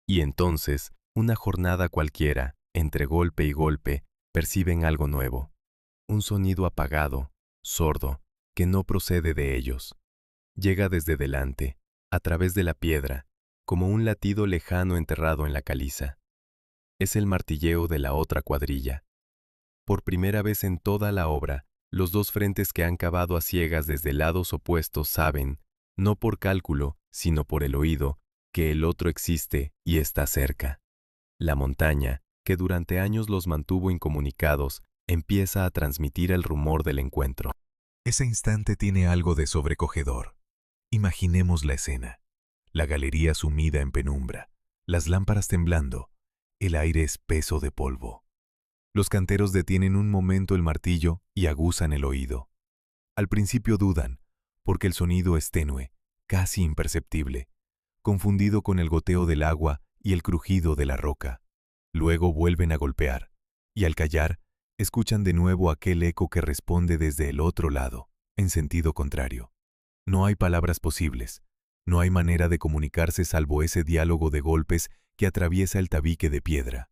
Y entonces, una jornada cualquiera, entre golpe y golpe, perciben algo nuevo. Un sonido apagado, sordo, que no procede de ellos. Llega desde delante, a través de la piedra, como un latido lejano enterrado en la caliza. Es el martilleo de la otra cuadrilla. Por primera vez en toda la obra, los dos frentes que han cavado a ciegas desde lados opuestos saben, no por cálculo, sino por el oído, que el otro existe y está cerca. La montaña, que durante años los mantuvo incomunicados, empieza a transmitir el rumor del encuentro. Ese instante tiene algo de sobrecogedor. Imaginemos la escena. La galería sumida en penumbra, las lámparas temblando, el aire espeso de polvo. Los canteros detienen un momento el martillo y aguzan el oído. Al principio dudan, porque el sonido es tenue, casi imperceptible, confundido con el goteo del agua y el crujido de la roca. Luego vuelven a golpear, y al callar, escuchan de nuevo aquel eco que responde desde el otro lado, en sentido contrario. No hay palabras posibles. No hay manera de comunicarse salvo ese diálogo de golpes que atraviesa el tabique de piedra.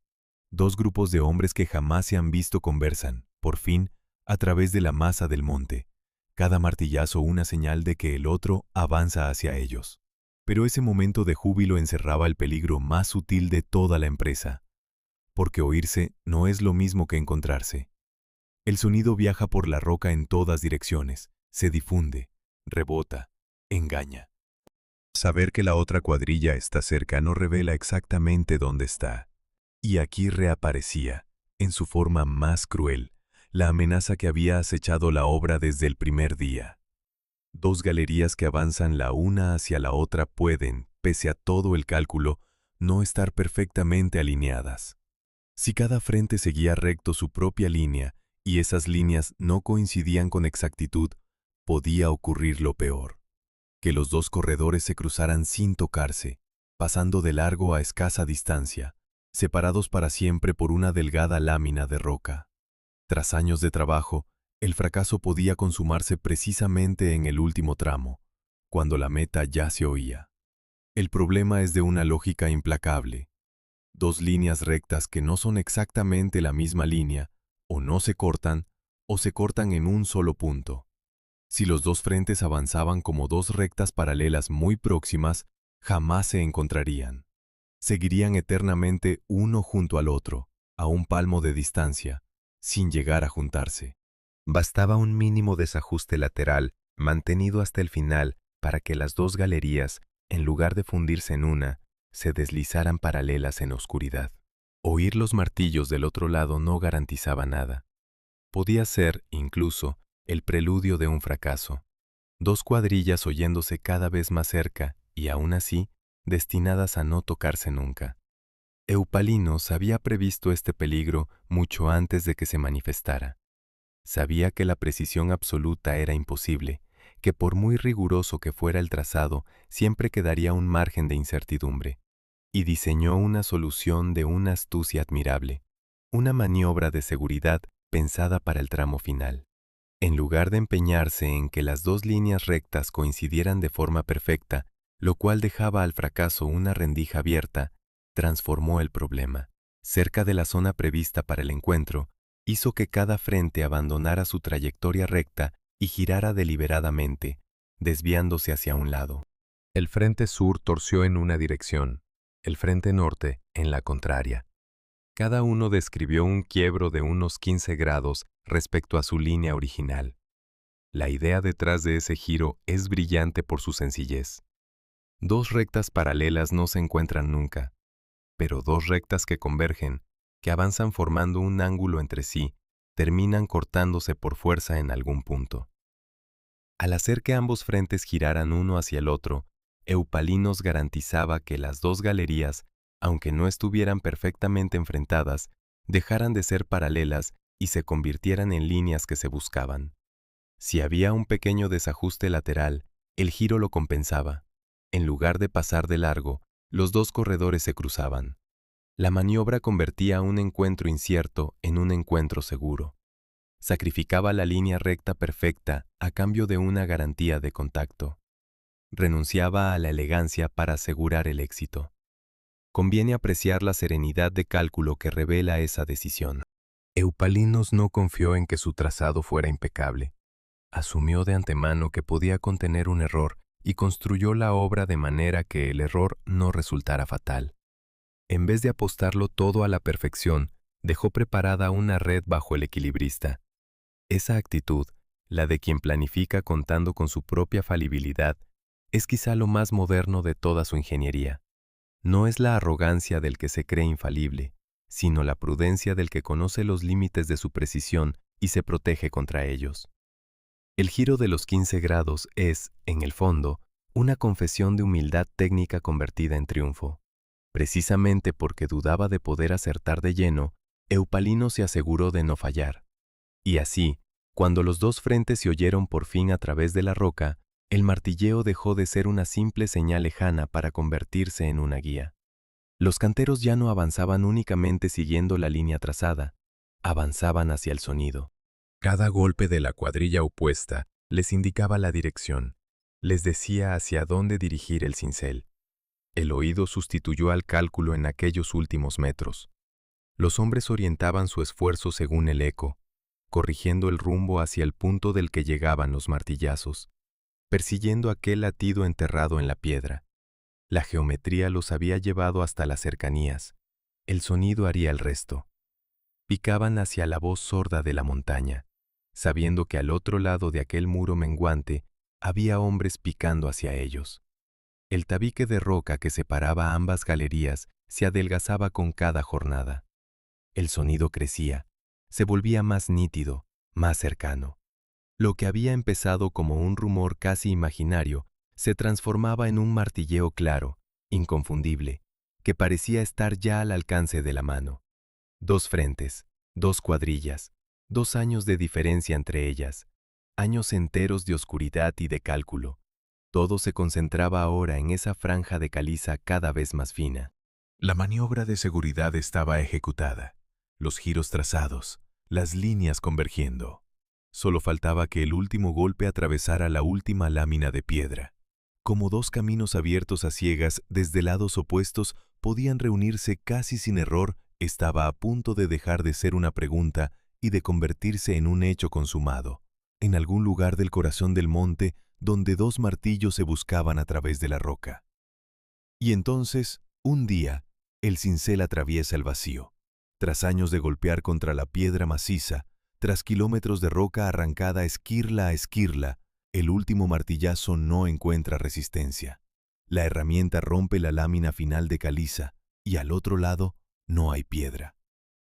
Dos grupos de hombres que jamás se han visto conversan, por fin, a través de la masa del monte. Cada martillazo una señal de que el otro avanza hacia ellos. Pero ese momento de júbilo encerraba el peligro más sutil de toda la empresa. Porque oírse no es lo mismo que encontrarse. El sonido viaja por la roca en todas direcciones, se difunde, rebota, engaña. Saber que la otra cuadrilla está cerca no revela exactamente dónde está. Y aquí reaparecía, en su forma más cruel, la amenaza que había acechado la obra desde el primer día. Dos galerías que avanzan la una hacia la otra pueden, pese a todo el cálculo, no estar perfectamente alineadas. Si cada frente seguía recto su propia línea y esas líneas no coincidían con exactitud, podía ocurrir lo peor. Que los dos corredores se cruzaran sin tocarse, pasando de largo a escasa distancia, separados para siempre por una delgada lámina de roca. Tras años de trabajo, el fracaso podía consumarse precisamente en el último tramo, cuando la meta ya se oía. El problema es de una lógica implacable. Dos líneas rectas que no son exactamente la misma línea, o no se cortan, o se cortan en un solo punto. Si los dos frentes avanzaban como dos rectas paralelas muy próximas, jamás se encontrarían. Seguirían eternamente uno junto al otro, a un palmo de distancia, sin llegar a juntarse. Bastaba un mínimo desajuste lateral, mantenido hasta el final, para que las dos galerías, en lugar de fundirse en una, se deslizaran paralelas en oscuridad. Oír los martillos del otro lado no garantizaba nada. Podía ser, incluso, el preludio de un fracaso. Dos cuadrillas oyéndose cada vez más cerca y, aún así, destinadas a no tocarse nunca. Eupalinos había previsto este peligro mucho antes de que se manifestara. Sabía que la precisión absoluta era imposible, que por muy riguroso que fuera el trazado, siempre quedaría un margen de incertidumbre, y diseñó una solución de una astucia admirable, una maniobra de seguridad pensada para el tramo final. En lugar de empeñarse en que las dos líneas rectas coincidieran de forma perfecta, lo cual dejaba al fracaso una rendija abierta, transformó el problema. Cerca de la zona prevista para el encuentro, hizo que cada frente abandonara su trayectoria recta y girara deliberadamente, desviándose hacia un lado. El frente sur torció en una dirección, el frente norte en la contraria. Cada uno describió un quiebro de unos 15 grados respecto a su línea original. La idea detrás de ese giro es brillante por su sencillez. Dos rectas paralelas no se encuentran nunca, pero dos rectas que convergen, que avanzan formando un ángulo entre sí, terminan cortándose por fuerza en algún punto. Al hacer que ambos frentes giraran uno hacia el otro, Eupalinos garantizaba que las dos galerías, aunque no estuvieran perfectamente enfrentadas, dejaran de ser paralelas y se convirtieran en líneas que se buscaban. Si había un pequeño desajuste lateral, el giro lo compensaba. En lugar de pasar de largo, los dos corredores se cruzaban. La maniobra convertía un encuentro incierto en un encuentro seguro. Sacrificaba la línea recta perfecta a cambio de una garantía de contacto. Renunciaba a la elegancia para asegurar el éxito. Conviene apreciar la serenidad de cálculo que revela esa decisión. Eupalinos no confió en que su trazado fuera impecable. Asumió de antemano que podía contener un error y construyó la obra de manera que el error no resultara fatal. En vez de apostarlo todo a la perfección, dejó preparada una red bajo el equilibrista. Esa actitud, la de quien planifica contando con su propia falibilidad, es quizá lo más moderno de toda su ingeniería. No es la arrogancia del que se cree infalible, sino la prudencia del que conoce los límites de su precisión y se protege contra ellos. El giro de los 15 grados es, en el fondo, una confesión de humildad técnica convertida en triunfo. Precisamente porque dudaba de poder acertar de lleno, Eupalinos se aseguró de no fallar. Y así, cuando los dos frentes se oyeron por fin a través de la roca, el martilleo dejó de ser una simple señal lejana para convertirse en una guía. Los canteros ya no avanzaban únicamente siguiendo la línea trazada, Avanzaban hacia el sonido. Cada golpe de la cuadrilla opuesta les indicaba la dirección, les decía hacia dónde dirigir el cincel. El oído sustituyó al cálculo en aquellos últimos metros. Los hombres orientaban su esfuerzo según el eco, corrigiendo el rumbo hacia el punto del que llegaban los martillazos, persiguiendo aquel latido enterrado en la piedra. La geometría los había llevado hasta las cercanías. El sonido haría el resto. Picaban hacia la voz sorda de la montaña, sabiendo que al otro lado de aquel muro menguante había hombres picando hacia ellos. El tabique de roca que separaba ambas galerías se adelgazaba con cada jornada. El sonido crecía, se volvía más nítido, más cercano. Lo que había empezado como un rumor casi imaginario se transformaba en un martilleo claro, inconfundible, que parecía estar ya al alcance de la mano. 2 frentes, 2 cuadrillas, 2 años de diferencia entre ellas, años enteros de oscuridad y de cálculo. Todo se concentraba ahora en esa franja de caliza cada vez más fina. La maniobra de seguridad estaba ejecutada, los giros trazados, las líneas convergiendo. Solo faltaba que el último golpe atravesara la última lámina de piedra. Como 2 caminos abiertos a ciegas desde lados opuestos podían reunirse casi sin error, estaba a punto de dejar de ser una pregunta y de convertirse en un hecho consumado, en algún lugar del corazón del monte donde 2 martillos se buscaban a través de la roca. Y entonces, un día, el cincel atraviesa el vacío. Tras años de golpear contra la piedra maciza, tras kilómetros de roca arrancada esquirla a esquirla, el último martillazo no encuentra resistencia. La herramienta rompe la lámina final de caliza y al otro lado no hay piedra.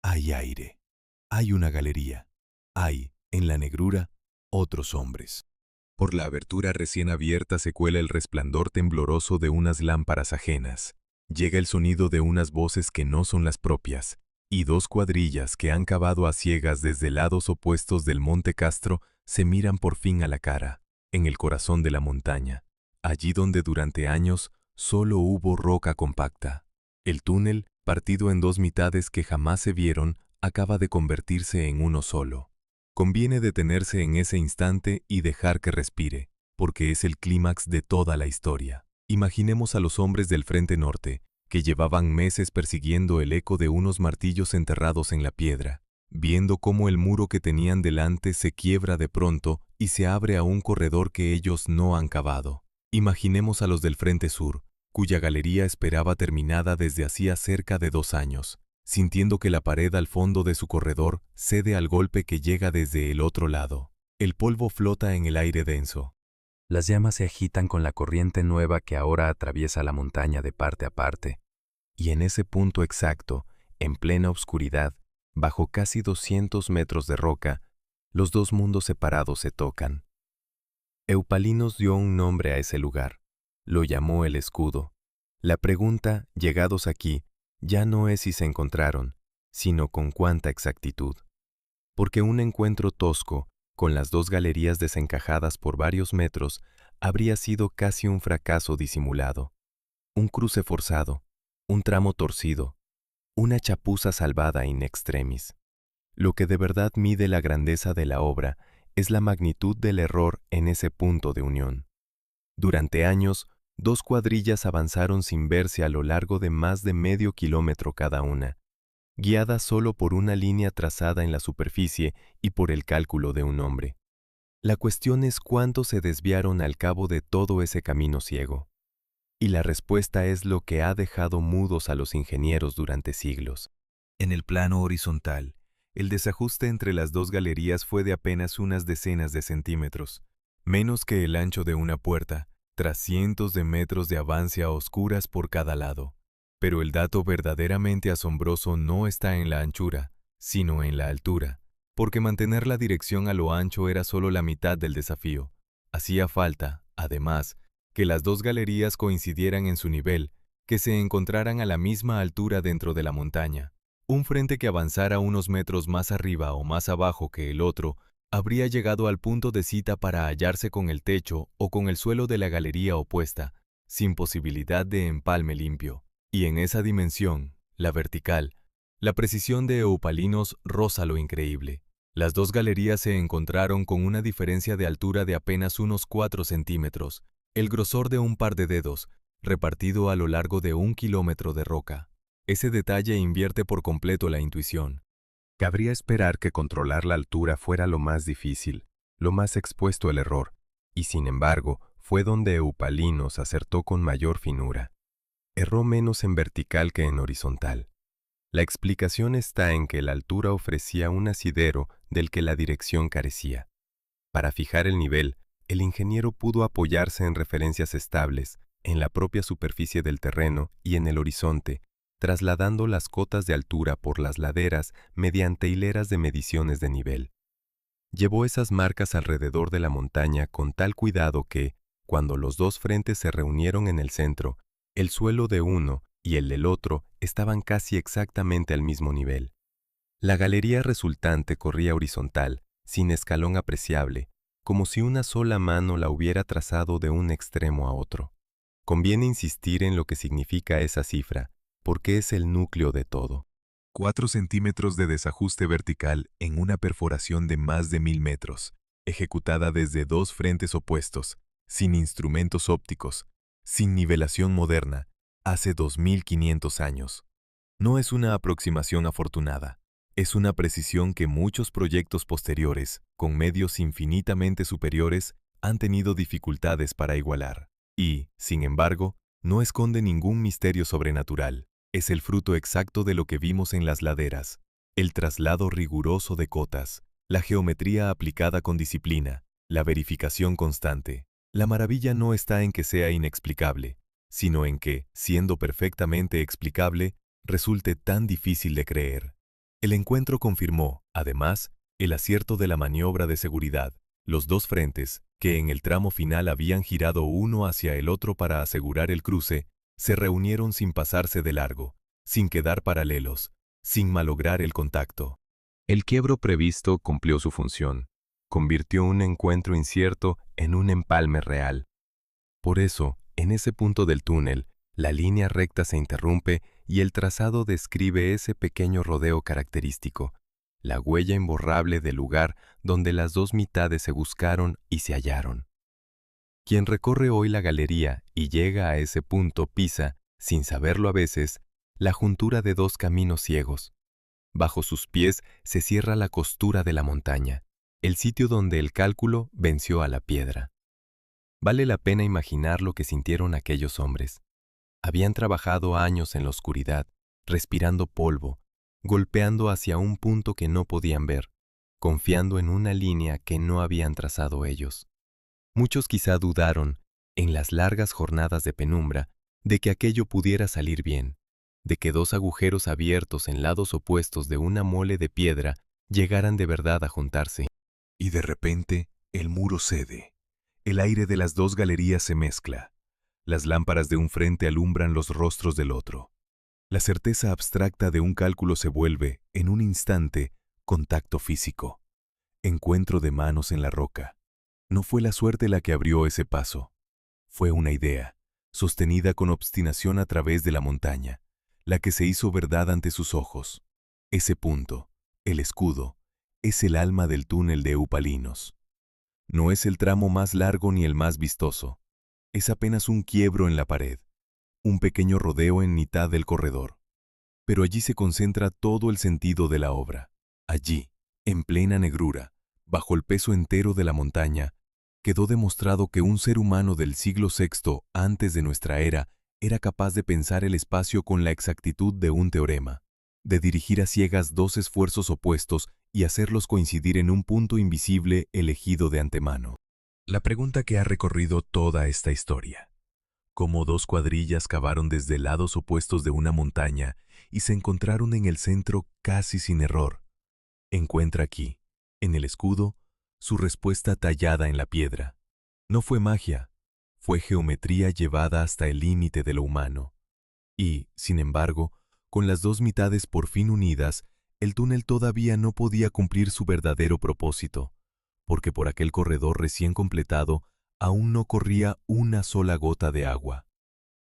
Hay aire. Hay una galería. Hay, en la negrura, otros hombres. Por la abertura recién abierta se cuela el resplandor tembloroso de unas lámparas ajenas. Llega el sonido de unas voces que no son las propias, y 2 cuadrillas que han cavado a ciegas desde lados opuestos del Monte Castro se miran por fin a la cara, en el corazón de la montaña, allí donde durante años solo hubo roca compacta. El túnel, partido en 2 mitades que jamás se vieron, acaba de convertirse en uno solo. Conviene detenerse en ese instante y dejar que respire, porque es el clímax de toda la historia. Imaginemos a los hombres del Frente Norte, que llevaban meses persiguiendo el eco de unos martillos enterrados en la piedra, viendo cómo el muro que tenían delante se quiebra de pronto y se abre a un corredor que ellos no han cavado. Imaginemos a los del Frente Sur, cuya galería esperaba terminada desde hacía cerca de 2 años, sintiendo que la pared al fondo de su corredor cede al golpe que llega desde el otro lado. El polvo flota en el aire denso. Las llamas se agitan con la corriente nueva que ahora atraviesa la montaña de parte a parte. Y en ese punto exacto, en plena oscuridad, bajo casi 200 metros de roca, los 2 mundos separados se tocan. Eupalinos dio un nombre a ese lugar. Lo llamó el escudo. La pregunta, llegados aquí, ya no es si se encontraron, sino con cuánta exactitud. Porque un encuentro tosco, con las 2 galerías desencajadas por varios metros, habría sido casi un fracaso disimulado. Un cruce forzado, un tramo torcido, una chapuza salvada in extremis. Lo que de verdad mide la grandeza de la obra es la magnitud del error en ese punto de unión. Durante años, 2 cuadrillas avanzaron sin verse a lo largo de más de medio kilómetro cada una, guiadas solo por una línea trazada en la superficie y por el cálculo de un hombre. La cuestión es cuánto se desviaron al cabo de todo ese camino ciego. Y la respuesta es lo que ha dejado mudos a los ingenieros durante siglos. En el plano horizontal, el desajuste entre las 2 galerías fue de apenas unas decenas de centímetros, menos que el ancho de una puerta, tras cientos de metros de avance a oscuras por cada lado. Pero el dato verdaderamente asombroso no está en la anchura, sino en la altura, porque mantener la dirección a lo ancho era solo la mitad del desafío. Hacía falta, además, que las 2 galerías coincidieran en su nivel, que se encontraran a la misma altura dentro de la montaña. Un frente que avanzara unos metros más arriba o más abajo que el otro habría llegado al punto de cita para hallarse con el techo o con el suelo de la galería opuesta, sin posibilidad de empalme limpio. Y en esa dimensión, la vertical, La precisión de Eupalinos roza lo increíble. Las dos galerías se encontraron con una diferencia de altura de apenas unos 4 centímetros, el grosor de un par de dedos, repartido a lo largo de 1 kilómetro de roca. Ese detalle invierte por completo la intuición. Cabría esperar que controlar la altura fuera lo más difícil, lo más expuesto al error, y sin embargo, fue donde Eupalinos acertó con mayor finura. Erró menos en vertical que en horizontal. La explicación está en que la altura ofrecía un asidero del que la dirección carecía. Para fijar el nivel, el ingeniero pudo apoyarse en referencias estables, en la propia superficie del terreno y en el horizonte, trasladando las cotas de altura por las laderas mediante hileras de mediciones de nivel. Llevó esas marcas alrededor de la montaña con tal cuidado que, cuando los dos frentes se reunieron en el centro, el suelo de uno y el del otro estaban casi exactamente al mismo nivel. La galería resultante corría horizontal, sin escalón apreciable, como si una sola mano la hubiera trazado de un extremo a otro. Conviene insistir en lo que significa esa cifra, porque es el núcleo de todo. 4 centímetros de desajuste vertical en una perforación de más de 1000 metros, ejecutada desde dos frentes opuestos, sin instrumentos ópticos, sin nivelación moderna, hace 2500 años. No es una aproximación afortunada, es una precisión que muchos proyectos posteriores, con medios infinitamente superiores, han tenido dificultades para igualar. Y, sin embargo, no esconde ningún misterio sobrenatural. Es el fruto exacto de lo que vimos en las laderas, el traslado riguroso de cotas, la geometría aplicada con disciplina, la verificación constante. La maravilla no está en que sea inexplicable, sino en que, siendo perfectamente explicable, resulte tan difícil de creer. El encuentro confirmó, además, el acierto de la maniobra de seguridad. Los dos frentes, que en el tramo final habían girado uno hacia el otro para asegurar el cruce, se reunieron sin pasarse de largo, sin quedar paralelos, sin malograr el contacto. El quiebro previsto cumplió su función, convirtió un encuentro incierto en un empalme real. Por eso, en ese punto del túnel, la línea recta se interrumpe y el trazado describe ese pequeño rodeo característico, la huella imborrable del lugar donde las dos mitades se buscaron y se hallaron. Quien recorre hoy la galería y llega a ese punto pisa, sin saberlo a veces, la juntura de dos caminos ciegos. Bajo sus pies se cierra la costura de la montaña, el sitio donde el cálculo venció a la piedra. Vale la pena imaginar lo que sintieron aquellos hombres. Habían trabajado años en la oscuridad, respirando polvo, golpeando hacia un punto que no podían ver, confiando en una línea que no habían trazado ellos. Muchos quizá dudaron, en las largas jornadas de penumbra, de que aquello pudiera salir bien, de que dos agujeros abiertos en lados opuestos de una mole de piedra llegaran de verdad a juntarse. Y de repente, el muro cede. El aire de las dos galerías se mezcla. Las lámparas de un frente alumbran los rostros del otro. La certeza abstracta de un cálculo se vuelve, en un instante, contacto físico. Encuentro de manos en la roca. No fue la suerte la que abrió ese paso. Fue una idea, sostenida con obstinación a través de la montaña, la que se hizo verdad ante sus ojos. Ese punto, el escudo, es el alma del túnel de Eupalinos. No es el tramo más largo ni el más vistoso. Es apenas un quiebro en la pared, un pequeño rodeo en mitad del corredor. Pero allí se concentra todo el sentido de la obra. Allí, en plena negrura, bajo el peso entero de la montaña, quedó demostrado que un ser humano del siglo VI antes de nuestra era era capaz de pensar el espacio con la exactitud de un teorema, de dirigir a ciegas dos esfuerzos opuestos y hacerlos coincidir en un punto invisible elegido de antemano. La pregunta que ha recorrido toda esta historia: ¿cómo dos cuadrillas cavaron desde lados opuestos de una montaña y se encontraron en el centro casi sin error? Encuentra aquí, en el escudo, su respuesta tallada en la piedra. No fue magia, fue geometría llevada hasta el límite de lo humano. Y, sin embargo, con las dos mitades por fin unidas, el túnel todavía no podía cumplir su verdadero propósito, porque por aquel corredor recién completado aún no corría una sola gota de agua.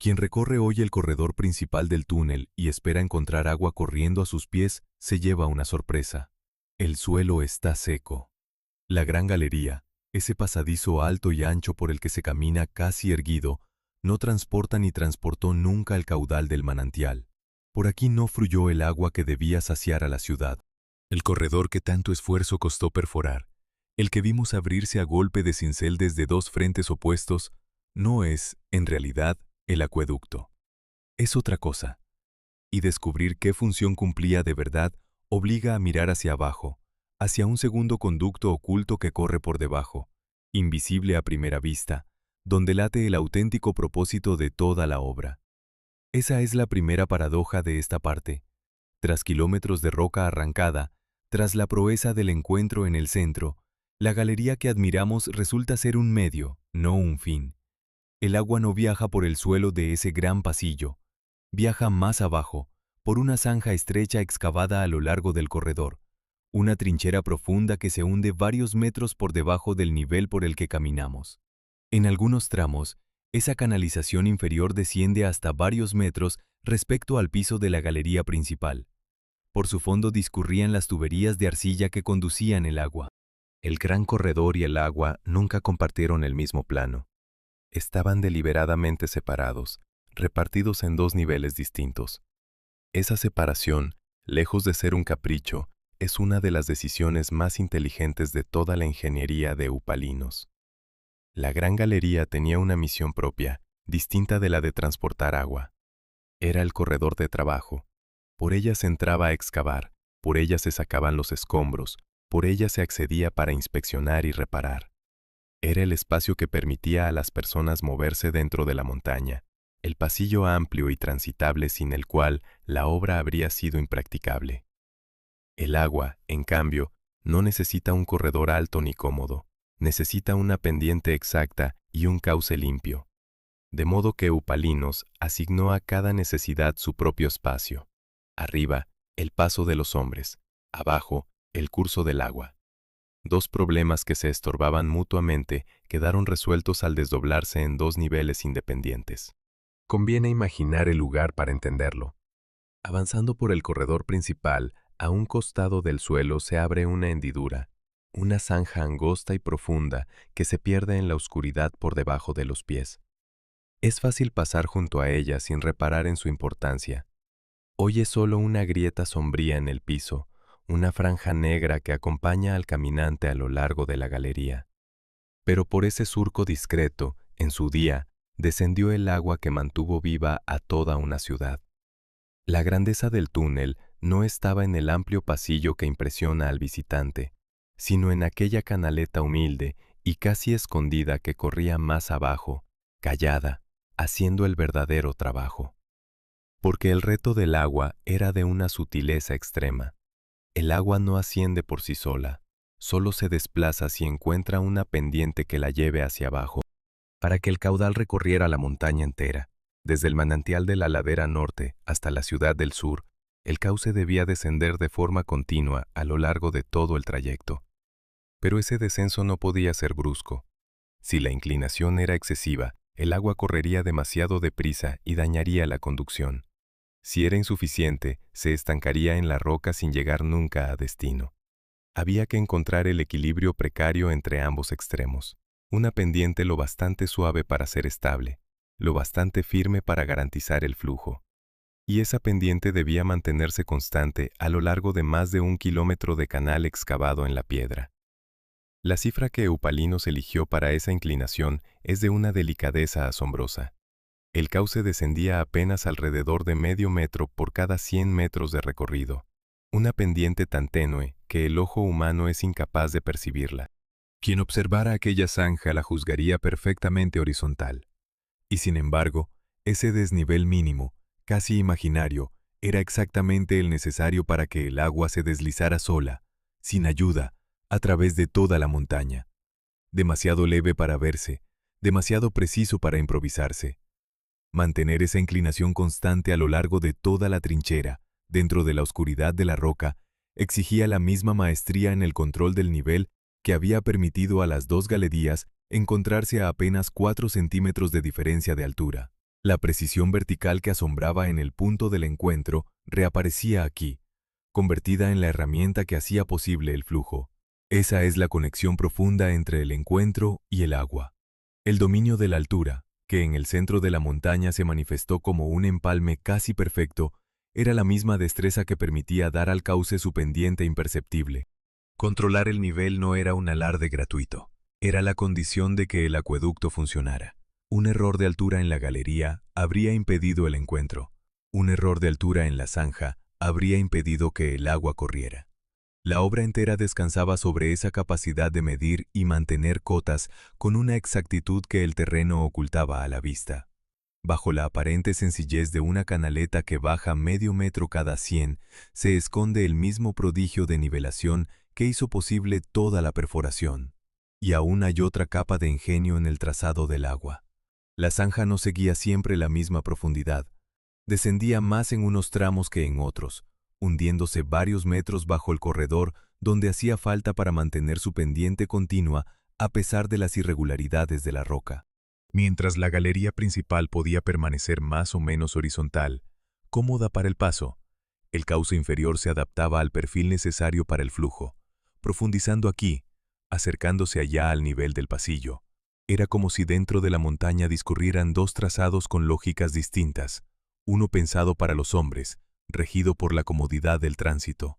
Quien recorre hoy el corredor principal del túnel y espera encontrar agua corriendo a sus pies, se lleva una sorpresa. El suelo está seco. La gran galería, ese pasadizo alto y ancho por el que se camina casi erguido, no transporta ni transportó nunca el caudal del manantial. Por aquí no fluyó el agua que debía saciar a la ciudad. El corredor que tanto esfuerzo costó perforar, el que vimos abrirse a golpe de cincel desde dos frentes opuestos, no es, en realidad, el acueducto. Es otra cosa. Y descubrir qué función cumplía de verdad obliga a mirar hacia abajo, hacia un segundo conducto oculto que corre por debajo, invisible a primera vista, donde late el auténtico propósito de toda la obra. Esa es la primera paradoja de esta parte. Tras kilómetros de roca arrancada, tras la proeza del encuentro en el centro, la galería que admiramos resulta ser un medio, no un fin. El agua no viaja por el suelo de ese gran pasillo, viaja más abajo, por una zanja estrecha excavada a lo largo del corredor, una trinchera profunda que se hunde varios metros por debajo del nivel por el que caminamos. En algunos tramos, esa canalización inferior desciende hasta varios metros respecto al piso de la galería principal. Por su fondo discurrían las tuberías de arcilla que conducían el agua. El gran corredor y el agua nunca compartieron el mismo plano. Estaban deliberadamente separados, repartidos en dos niveles distintos. Esa separación, lejos de ser un capricho, es una de las decisiones más inteligentes de toda la ingeniería de Eupalinos. La gran galería tenía una misión propia, distinta de la de transportar agua. Era el corredor de trabajo. Por ella se entraba a excavar, por ella se sacaban los escombros, por ella se accedía para inspeccionar y reparar. Era el espacio que permitía a las personas moverse dentro de la montaña, el pasillo amplio y transitable sin el cual la obra habría sido impracticable. El agua, en cambio, no necesita un corredor alto ni cómodo, necesita una pendiente exacta y un cauce limpio. De modo que Eupalinos asignó a cada necesidad su propio espacio. Arriba, el paso de los hombres, abajo, el curso del agua. Dos problemas que se estorbaban mutuamente quedaron resueltos al desdoblarse en dos niveles independientes. Conviene imaginar el lugar para entenderlo. Avanzando por el corredor principal, a un costado del suelo se abre una hendidura, una zanja angosta y profunda que se pierde en la oscuridad por debajo de los pies. Es fácil pasar junto a ella sin reparar en su importancia. Hoy es solo una grieta sombría en el piso, una franja negra que acompaña al caminante a lo largo de la galería. Pero por ese surco discreto, en su día, descendió el agua que mantuvo viva a toda una ciudad. La grandeza del túnel no estaba en el amplio pasillo que impresiona al visitante, sino en aquella canaleta humilde y casi escondida que corría más abajo, callada, haciendo el verdadero trabajo. Porque el reto del agua era de una sutileza extrema. El agua no asciende por sí sola, solo se desplaza si encuentra una pendiente que la lleve hacia abajo. Para que el caudal recorriera la montaña entera, desde el manantial de la ladera norte hasta la ciudad del sur, el cauce debía descender de forma continua a lo largo de todo el trayecto. Pero ese descenso no podía ser brusco. Si la inclinación era excesiva, el agua correría demasiado deprisa y dañaría la conducción. Si era insuficiente, se estancaría en la roca sin llegar nunca a destino. Había que encontrar el equilibrio precario entre ambos extremos. Una pendiente lo bastante suave para ser estable, lo bastante firme para garantizar el flujo. Y esa pendiente debía mantenerse constante a lo largo de más de 1 kilómetro de canal excavado en la piedra. La cifra que Eupalinos eligió para esa inclinación es de una delicadeza asombrosa. El cauce descendía apenas alrededor de medio metro por cada 100 metros de recorrido, una pendiente tan tenue que el ojo humano es incapaz de percibirla. Quien observara aquella zanja la juzgaría perfectamente horizontal. Y sin embargo, ese desnivel mínimo, casi imaginario, era exactamente el necesario para que el agua se deslizara sola, sin ayuda, a través de toda la montaña. Demasiado leve para verse, demasiado preciso para improvisarse. Mantener esa inclinación constante a lo largo de toda la trinchera, dentro de la oscuridad de la roca, exigía la misma maestría en el control del nivel que había permitido a las dos galerías encontrarse a apenas 4 centímetros de diferencia de altura. La precisión vertical que asombraba en el punto del encuentro reaparecía aquí, convertida en la herramienta que hacía posible el flujo. Esa es la conexión profunda entre el encuentro y el agua. El dominio de la altura, que en el centro de la montaña se manifestó como un empalme casi perfecto, era la misma destreza que permitía dar al cauce su pendiente imperceptible. Controlar el nivel no era un alarde gratuito, era la condición de que el acueducto funcionara. Un error de altura en la galería habría impedido el encuentro. Un error de altura en la zanja habría impedido que el agua corriera. La obra entera descansaba sobre esa capacidad de medir y mantener cotas con una exactitud que el terreno ocultaba a la vista. Bajo la aparente sencillez de una canaleta que baja medio metro cada 100, se esconde el mismo prodigio de nivelación que hizo posible toda la perforación. Y aún hay otra capa de ingenio en el trazado del agua. La zanja no seguía siempre la misma profundidad. Descendía más en unos tramos que en otros, hundiéndose varios metros bajo el corredor donde hacía falta para mantener su pendiente continua a pesar de las irregularidades de la roca. Mientras la galería principal podía permanecer más o menos horizontal, cómoda para el paso, el cauce inferior se adaptaba al perfil necesario para el flujo, profundizando aquí, acercándose allá al nivel del pasillo. Era como si dentro de la montaña discurrieran dos trazados con lógicas distintas, uno pensado para los hombres, regido por la comodidad del tránsito,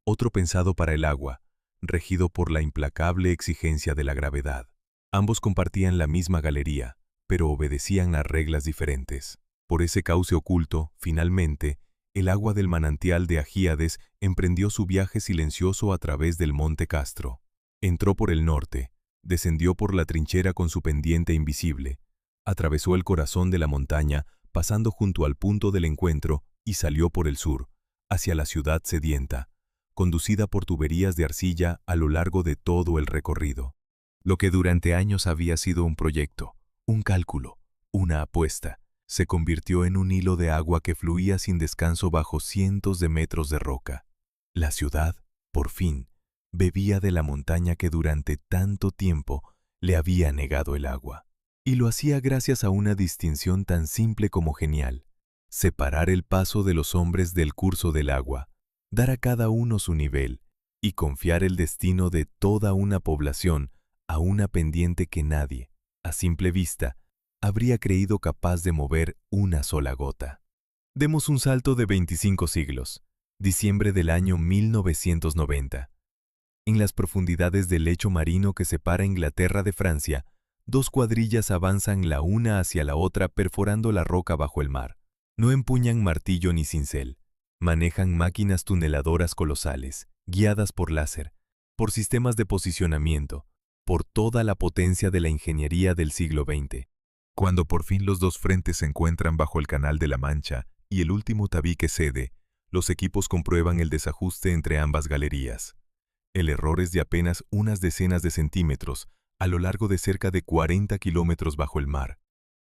otro pensado para el agua, regido por la implacable exigencia de la gravedad. Ambos compartían la misma galería, pero obedecían a reglas diferentes. Por ese cauce oculto, finalmente, el agua del manantial de Agíades emprendió su viaje silencioso a través del monte Castro. Entró por el norte, descendió por la trinchera con su pendiente invisible, atravesó el corazón de la montaña, pasando junto al punto del encuentro, y salió por el sur, hacia la ciudad sedienta, conducida por tuberías de arcilla a lo largo de todo el recorrido. Lo que durante años había sido un proyecto, un cálculo, una apuesta, se convirtió en un hilo de agua que fluía sin descanso bajo cientos de metros de roca. La ciudad, por fin, bebía de la montaña que durante tanto tiempo le había negado el agua. Y lo hacía gracias a una distinción tan simple como genial: separar el paso de los hombres del curso del agua, dar a cada uno su nivel y confiar el destino de toda una población a una pendiente que nadie, a simple vista, habría creído capaz de mover una sola gota. Demos un salto de 25 siglos, diciembre del año 1990. En las profundidades del lecho marino que separa Inglaterra de Francia, dos cuadrillas avanzan la una hacia la otra perforando la roca bajo el mar. No empuñan martillo ni cincel, manejan máquinas tuneladoras colosales, guiadas por láser, por sistemas de posicionamiento, por toda la potencia de la ingeniería del siglo XX. Cuando por fin los dos frentes se encuentran bajo el Canal de la Mancha y el último tabique cede, los equipos comprueban el desajuste entre ambas galerías. El error es de apenas unas decenas de centímetros a lo largo de cerca de 40 kilómetros bajo el mar.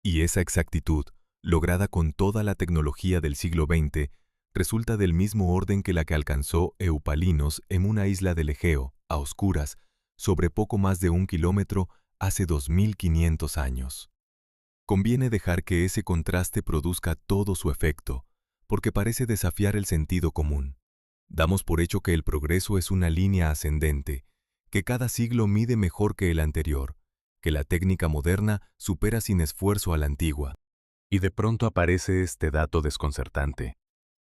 Y esa exactitud, lograda con toda la tecnología del siglo XX, resulta del mismo orden que la que alcanzó Eupalinos en una isla del Egeo, a oscuras, sobre poco más de 1 kilómetro hace 2500 años. Conviene dejar que ese contraste produzca todo su efecto, porque parece desafiar el sentido común. Damos por hecho que el progreso es una línea ascendente, que cada siglo mide mejor que el anterior, que la técnica moderna supera sin esfuerzo a la antigua. Y de pronto aparece este dato desconcertante.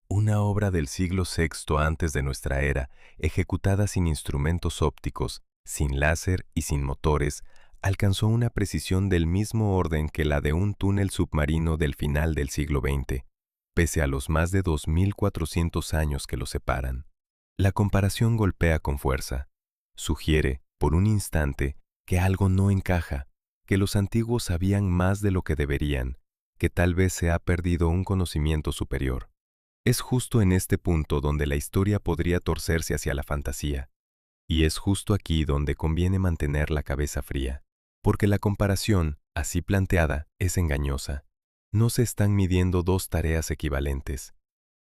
Una obra del siglo VI antes de nuestra era, ejecutada sin instrumentos ópticos, sin láser y sin motores, alcanzó una precisión del mismo orden que la de un túnel submarino del final del siglo XX, pese a los más de 2400 años que lo separan. La comparación golpea con fuerza. Sugiere, por un instante, que algo no encaja, que los antiguos sabían más de lo que deberían, que tal vez se ha perdido un conocimiento superior. Es justo en este punto donde la historia podría torcerse hacia la fantasía. Y es justo aquí donde conviene mantener la cabeza fría, porque la comparación, así planteada, es engañosa. No se están midiendo dos tareas equivalentes.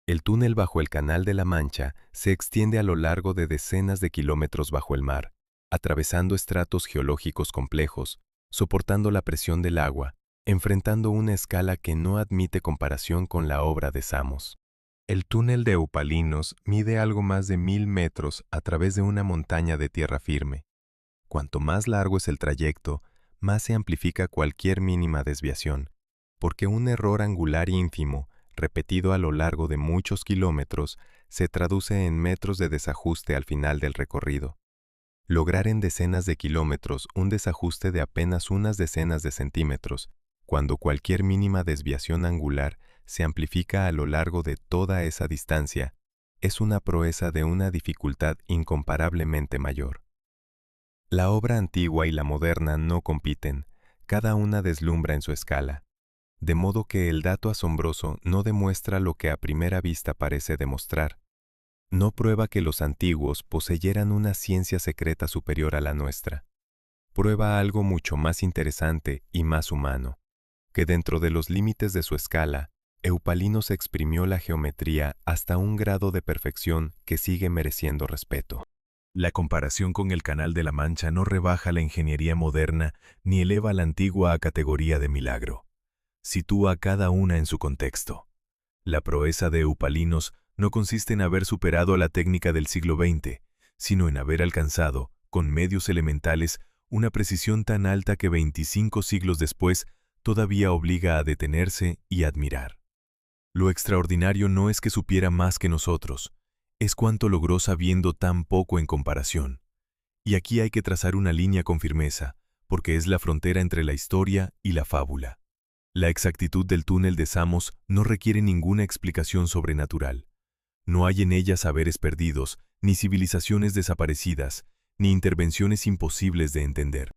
El túnel bajo el Canal de la Mancha se extiende a lo largo de decenas de kilómetros bajo el mar, atravesando estratos geológicos complejos, soportando la presión del agua, enfrentando una escala que no admite comparación con la obra de Samos. El túnel de Eupalinos mide algo más de 1000 metros a través de una montaña de tierra firme. Cuanto más largo es el trayecto, más se amplifica cualquier mínima desviación, porque un error angular ínfimo, repetido a lo largo de muchos kilómetros, se traduce en metros de desajuste al final del recorrido. Lograr en decenas de kilómetros un desajuste de apenas unas decenas de centímetros, cuando cualquier mínima desviación angular se amplifica a lo largo de toda esa distancia, es una proeza de una dificultad incomparablemente mayor. La obra antigua y la moderna no compiten, cada una deslumbra en su escala, de modo que el dato asombroso no demuestra lo que a primera vista parece demostrar. No prueba que los antiguos poseyeran una ciencia secreta superior a la nuestra. Prueba algo mucho más interesante y más humano, que dentro de los límites de su escala, Eupalinos exprimió la geometría hasta un grado de perfección que sigue mereciendo respeto. La comparación con el Canal de la Mancha no rebaja la ingeniería moderna ni eleva la antigua a categoría de milagro. Sitúa cada una en su contexto. La proeza de Eupalinos no consiste en haber superado la técnica del siglo XX, sino en haber alcanzado, con medios elementales, una precisión tan alta que 25 siglos después todavía obliga a detenerse y admirar. Lo extraordinario no es que supiera más que nosotros, es cuánto logró sabiendo tan poco en comparación. Y aquí hay que trazar una línea con firmeza, porque es la frontera entre la historia y la fábula. La exactitud del túnel de Samos no requiere ninguna explicación sobrenatural. No hay en ella saberes perdidos, ni civilizaciones desaparecidas, ni intervenciones imposibles de entender.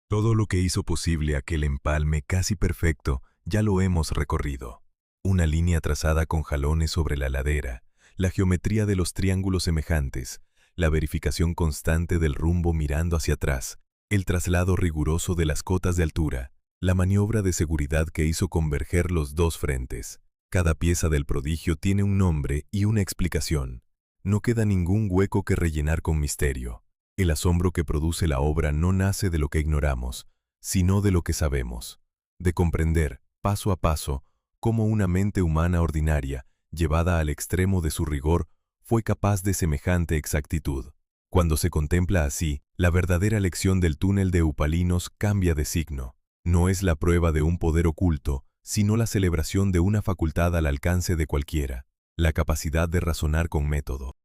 Todo lo que hizo posible aquel empalme casi perfecto ya lo hemos recorrido. Una línea trazada con jalones sobre la ladera, la geometría de los triángulos semejantes, la verificación constante del rumbo mirando hacia atrás, el traslado riguroso de las cotas de altura, la maniobra de seguridad que hizo converger los dos frentes. Cada pieza del prodigio tiene un nombre y una explicación. No queda ningún hueco que rellenar con misterio. El asombro que produce la obra no nace de lo que ignoramos, sino de lo que sabemos, de comprender, paso a paso, cómo una mente humana ordinaria, llevada al extremo de su rigor, fue capaz de semejante exactitud. Cuando se contempla así, la verdadera lección del túnel de Eupalinos cambia de signo. No es la prueba de un poder oculto, sino la celebración de una facultad al alcance de cualquiera, la capacidad de razonar con método.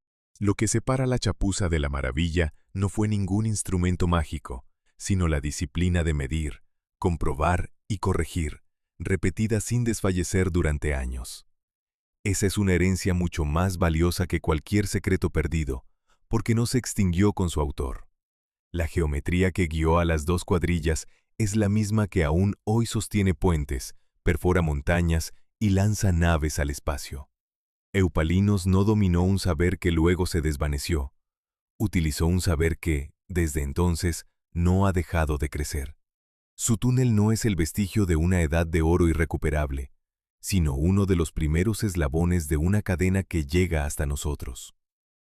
Lo que separa la chapuza de la maravilla no fue ningún instrumento mágico, sino la disciplina de medir, comprobar y corregir, repetida sin desfallecer durante años. Esa es una herencia mucho más valiosa que cualquier secreto perdido, porque no se extinguió con su autor. La geometría que guió a las dos cuadrillas es la misma que aún hoy sostiene puentes, perfora montañas y lanza naves al espacio. Eupalinos no dominó un saber que luego se desvaneció. Utilizó un saber que, desde entonces, no ha dejado de crecer. Su túnel no es el vestigio de una edad de oro irrecuperable, sino uno de los primeros eslabones de una cadena que llega hasta nosotros.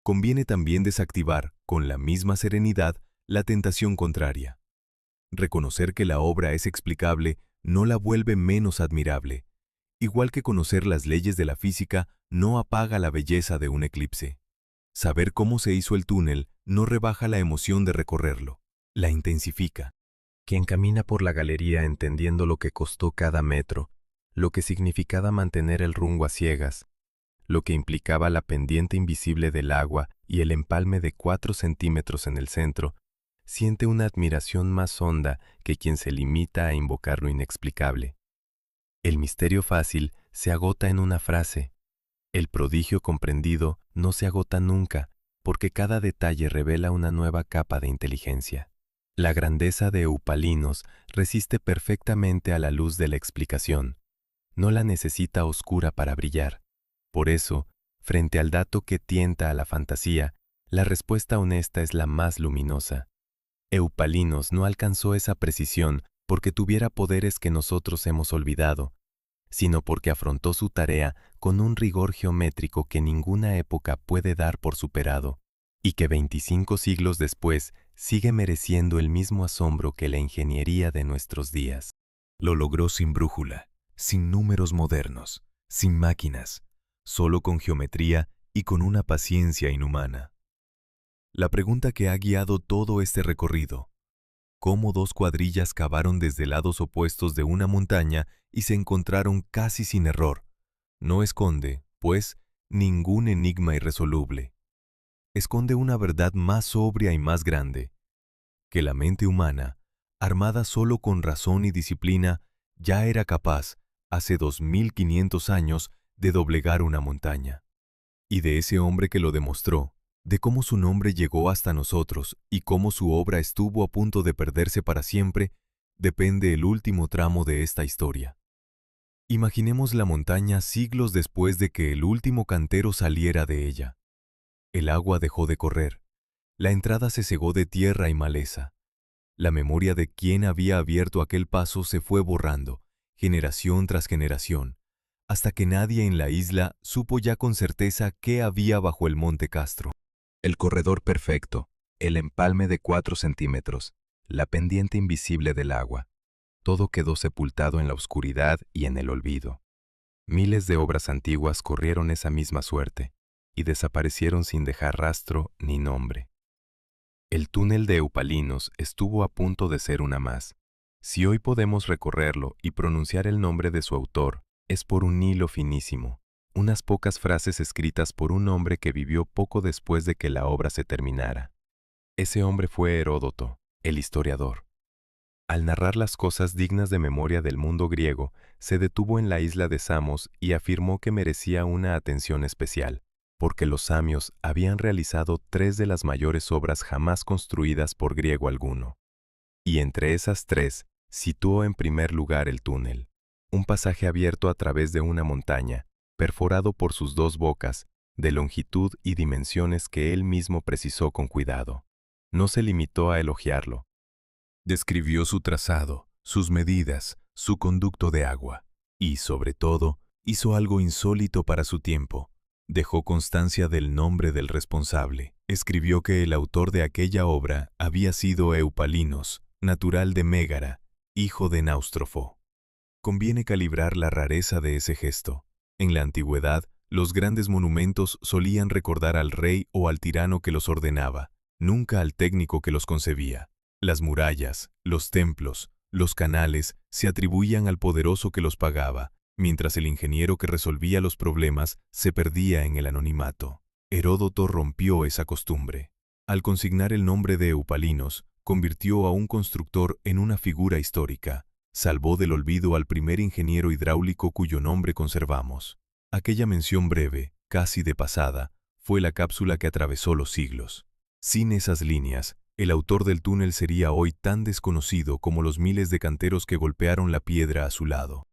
Conviene también desactivar, con la misma serenidad, la tentación contraria. Reconocer que la obra es explicable no la vuelve menos admirable, igual que conocer las leyes de la física no apaga la belleza de un eclipse. Saber cómo se hizo el túnel no rebaja la emoción de recorrerlo, la intensifica. Quien camina por la galería entendiendo lo que costó cada metro, lo que significaba mantener el rumbo a ciegas, lo que implicaba la pendiente invisible del agua y el empalme de 4 centímetros en el centro, siente una admiración más honda que quien se limita a invocar lo inexplicable. El misterio fácil se agota en una frase. El prodigio comprendido no se agota nunca, porque cada detalle revela una nueva capa de inteligencia. La grandeza de Eupalinos resiste perfectamente a la luz de la explicación. No la necesita oscura para brillar. Por eso, frente al dato que tienta a la fantasía, la respuesta honesta es la más luminosa. Eupalinos no alcanzó esa precisión porque tuviera poderes que nosotros hemos olvidado, sino porque afrontó su tarea con un rigor geométrico que ninguna época puede dar por superado, y que 25 siglos después sigue mereciendo el mismo asombro que la ingeniería de nuestros días. Lo logró sin brújula, sin números modernos, sin máquinas, solo con geometría y con una paciencia inhumana. La pregunta que ha guiado todo este recorrido: ¿cómo dos cuadrillas cavaron desde lados opuestos de una montaña y se encontraron casi sin error? No esconde, pues, ningún enigma irresoluble. Esconde una verdad más sobria y más grande: que la mente humana, armada solo con razón y disciplina, ya era capaz, hace 2500 años, de doblegar una montaña. Y de ese hombre que lo demostró, de cómo su nombre llegó hasta nosotros y cómo su obra estuvo a punto de perderse para siempre, depende el último tramo de esta historia. Imaginemos la montaña siglos después de que el último cantero saliera de ella. El agua dejó de correr, la entrada se cegó de tierra y maleza. La memoria de quien había abierto aquel paso se fue borrando, generación tras generación, hasta que nadie en la isla supo ya con certeza qué había bajo el monte Castro. El corredor perfecto, el empalme de 4 centímetros, la pendiente invisible del agua. Todo quedó sepultado en la oscuridad y en el olvido. Miles de obras antiguas corrieron esa misma suerte y desaparecieron sin dejar rastro ni nombre. El túnel de Eupalinos estuvo a punto de ser una más. Si hoy podemos recorrerlo y pronunciar el nombre de su autor, es por un hilo finísimo, unas pocas frases escritas por un hombre que vivió poco después de que la obra se terminara. Ese hombre fue Heródoto, el historiador. Al narrar las cosas dignas de memoria del mundo griego, se detuvo en la isla de Samos y afirmó que merecía una atención especial, porque los samios habían realizado 3 de las mayores obras jamás construidas por griego alguno. Y entre esas 3, situó en primer lugar el túnel, un pasaje abierto a través de una montaña, perforado por sus 2 bocas, de longitud y dimensiones que él mismo precisó con cuidado. No se limitó a elogiarlo. Describió su trazado, sus medidas, su conducto de agua, y, sobre todo, hizo algo insólito para su tiempo. Dejó constancia del nombre del responsable. Escribió que el autor de aquella obra había sido Eupalinos, natural de Mégara, hijo de Náustrofo. Conviene calibrar la rareza de ese gesto. En la antigüedad, los grandes monumentos solían recordar al rey o al tirano que los ordenaba, nunca al técnico que los concebía. Las murallas, los templos, los canales se atribuían al poderoso que los pagaba, mientras el ingeniero que resolvía los problemas se perdía en el anonimato. Heródoto rompió esa costumbre. Al consignar el nombre de Eupalinos, convirtió a un constructor en una figura histórica. Salvó del olvido al primer ingeniero hidráulico cuyo nombre conservamos. Aquella mención breve, casi de pasada, fue la cápsula que atravesó los siglos. Sin esas líneas, el autor del túnel sería hoy tan desconocido como los miles de canteros que golpearon la piedra a su lado.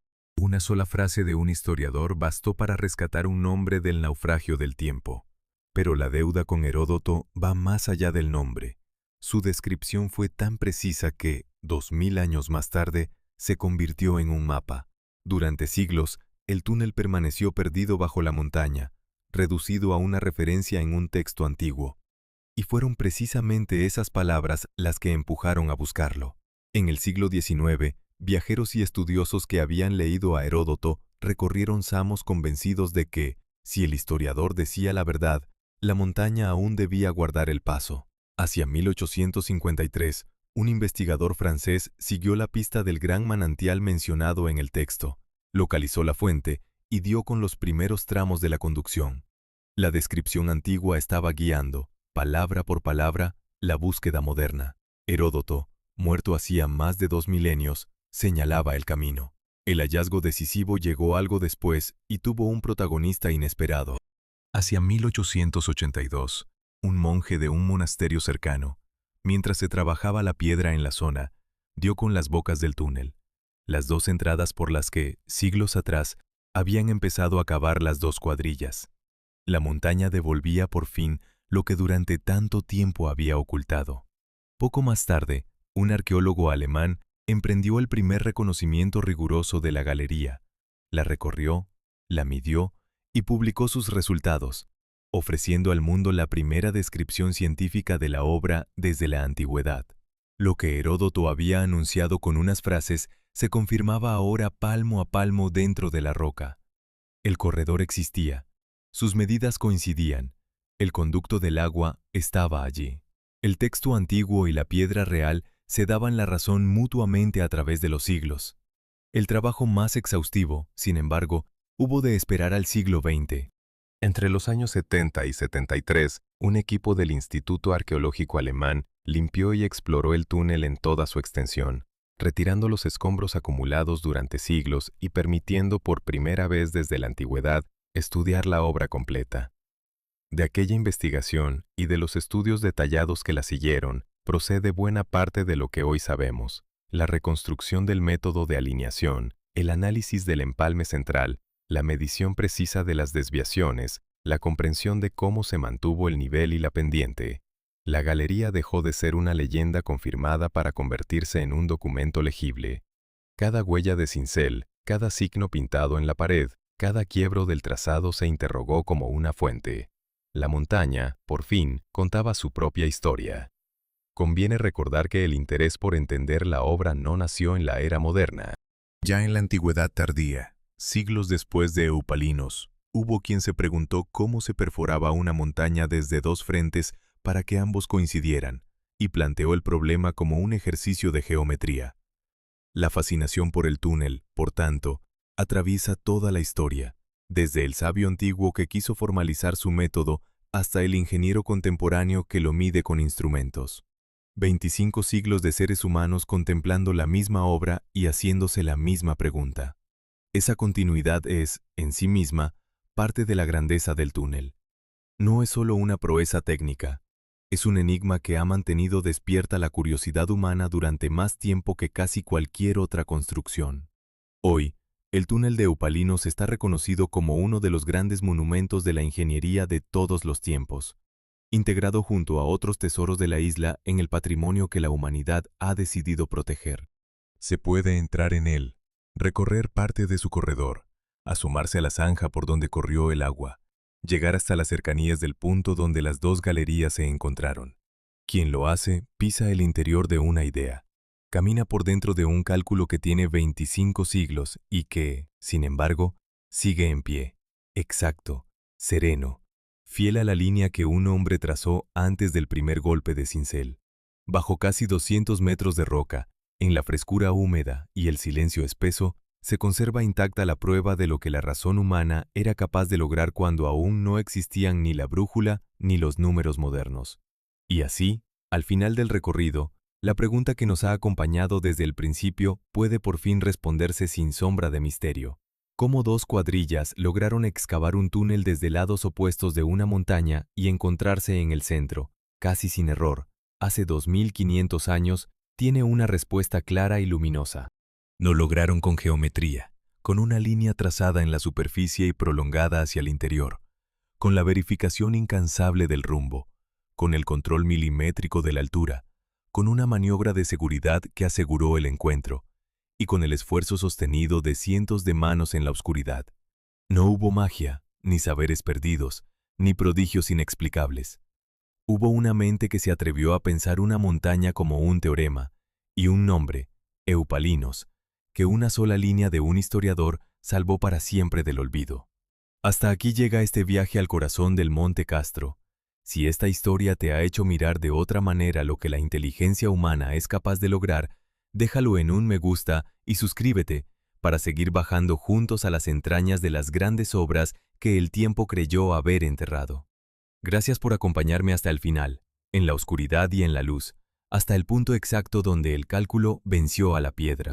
Una sola frase de un historiador bastó para rescatar un nombre del naufragio del tiempo. Pero la deuda con Heródoto va más allá del nombre. Su descripción fue tan precisa que, 2000 años más tarde, se convirtió en un mapa. Durante siglos, el túnel permaneció perdido bajo la montaña, reducido a una referencia en un texto antiguo. Y fueron precisamente esas palabras las que empujaron a buscarlo. En el siglo XIX, viajeros y estudiosos que habían leído a Heródoto recorrieron Samos convencidos de que, si el historiador decía la verdad, la montaña aún debía guardar el paso. Hacia 1853, un investigador francés siguió la pista del gran manantial mencionado en el texto, localizó la fuente y dio con los primeros tramos de la conducción. La descripción antigua estaba guiando, palabra por palabra, la búsqueda moderna. Heródoto, muerto hacía más de 2 milenios, señalaba el camino. El hallazgo decisivo llegó algo después y tuvo un protagonista inesperado. Hacia 1882, un monje de un monasterio cercano, mientras se trabajaba la piedra en la zona, dio con las bocas del túnel, las 2 entradas por las que, siglos atrás, habían empezado a cavar las 2 cuadrillas. La montaña devolvía por fin lo que durante tanto tiempo había ocultado. Poco más tarde, un arqueólogo alemán emprendió el primer reconocimiento riguroso de la galería, la recorrió, la midió y publicó sus resultados, ofreciendo al mundo la primera descripción científica de la obra desde la antigüedad. Lo que Heródoto había anunciado con unas frases se confirmaba ahora palmo a palmo dentro de la roca. El corredor existía, sus medidas coincidían, el conducto del agua estaba allí. El texto antiguo y la piedra real se daban la razón mutuamente a través de los siglos. El trabajo más exhaustivo, sin embargo, hubo de esperar al siglo XX. Entre los años 70 y 73, un equipo del Instituto Arqueológico Alemán limpió y exploró el túnel en toda su extensión, retirando los escombros acumulados durante siglos y permitiendo por primera vez desde la antigüedad estudiar la obra completa. De aquella investigación y de los estudios detallados que la siguieron, procede buena parte de lo que hoy sabemos: la reconstrucción del método de alineación, el análisis del empalme central, la medición precisa de las desviaciones, la comprensión de cómo se mantuvo el nivel y la pendiente. La galería dejó de ser una leyenda confirmada para convertirse en un documento legible. Cada huella de cincel, cada signo pintado en la pared, cada quiebro del trazado se interrogó como una fuente. La montaña, por fin, contaba su propia historia. Conviene recordar que el interés por entender la obra no nació en la era moderna. Ya en la antigüedad tardía, siglos después de Eupalinos, hubo quien se preguntó cómo se perforaba una montaña desde dos frentes para que ambos coincidieran, y planteó el problema como un ejercicio de geometría. La fascinación por el túnel, por tanto, atraviesa toda la historia, desde el sabio antiguo que quiso formalizar su método hasta el ingeniero contemporáneo que lo mide con instrumentos. 25 siglos de seres humanos contemplando la misma obra y haciéndose la misma pregunta. Esa continuidad es, en sí misma, parte de la grandeza del túnel. No es solo una proeza técnica, es un enigma que ha mantenido despierta la curiosidad humana durante más tiempo que casi cualquier otra construcción. Hoy, el túnel de Eupalinos está reconocido como uno de los grandes monumentos de la ingeniería de todos los tiempos, integrado junto a otros tesoros de la isla en el patrimonio que la humanidad ha decidido proteger. Se puede entrar en él, recorrer parte de su corredor, asomarse a la zanja por donde corrió el agua, llegar hasta las cercanías del punto donde las dos galerías se encontraron. Quien lo hace pisa el interior de una idea, camina por dentro de un cálculo que tiene 25 siglos y que, sin embargo, sigue en pie, exacto, sereno, fiel a la línea que un hombre trazó antes del primer golpe de cincel. Bajo casi 200 metros de roca, en la frescura húmeda y el silencio espeso, se conserva intacta la prueba de lo que la razón humana era capaz de lograr cuando aún no existían ni la brújula ni los números modernos. Y así, al final del recorrido, la pregunta que nos ha acompañado desde el principio puede por fin responderse sin sombra de misterio. ¿Cómo dos cuadrillas lograron excavar un túnel desde lados opuestos de una montaña y encontrarse en el centro, casi sin error, hace 2500 años, tiene una respuesta clara y luminosa. Lo lograron con geometría, con una línea trazada en la superficie y prolongada hacia el interior, con la verificación incansable del rumbo, con el control milimétrico de la altura, con una maniobra de seguridad que aseguró el encuentro, y con el esfuerzo sostenido de cientos de manos en la oscuridad. No hubo magia, ni saberes perdidos, ni prodigios inexplicables. Hubo una mente que se atrevió a pensar una montaña como un teorema, y un nombre, Eupalinos, que una sola línea de un historiador salvó para siempre del olvido. Hasta aquí llega este viaje al corazón del Monte Castro. Si esta historia te ha hecho mirar de otra manera lo que la inteligencia humana es capaz de lograr, déjalo en un me gusta y suscríbete para seguir bajando juntos a las entrañas de las grandes obras que el tiempo creyó haber enterrado. Gracias por acompañarme hasta el final, en la oscuridad y en la luz, hasta el punto exacto donde el cálculo venció a la piedra.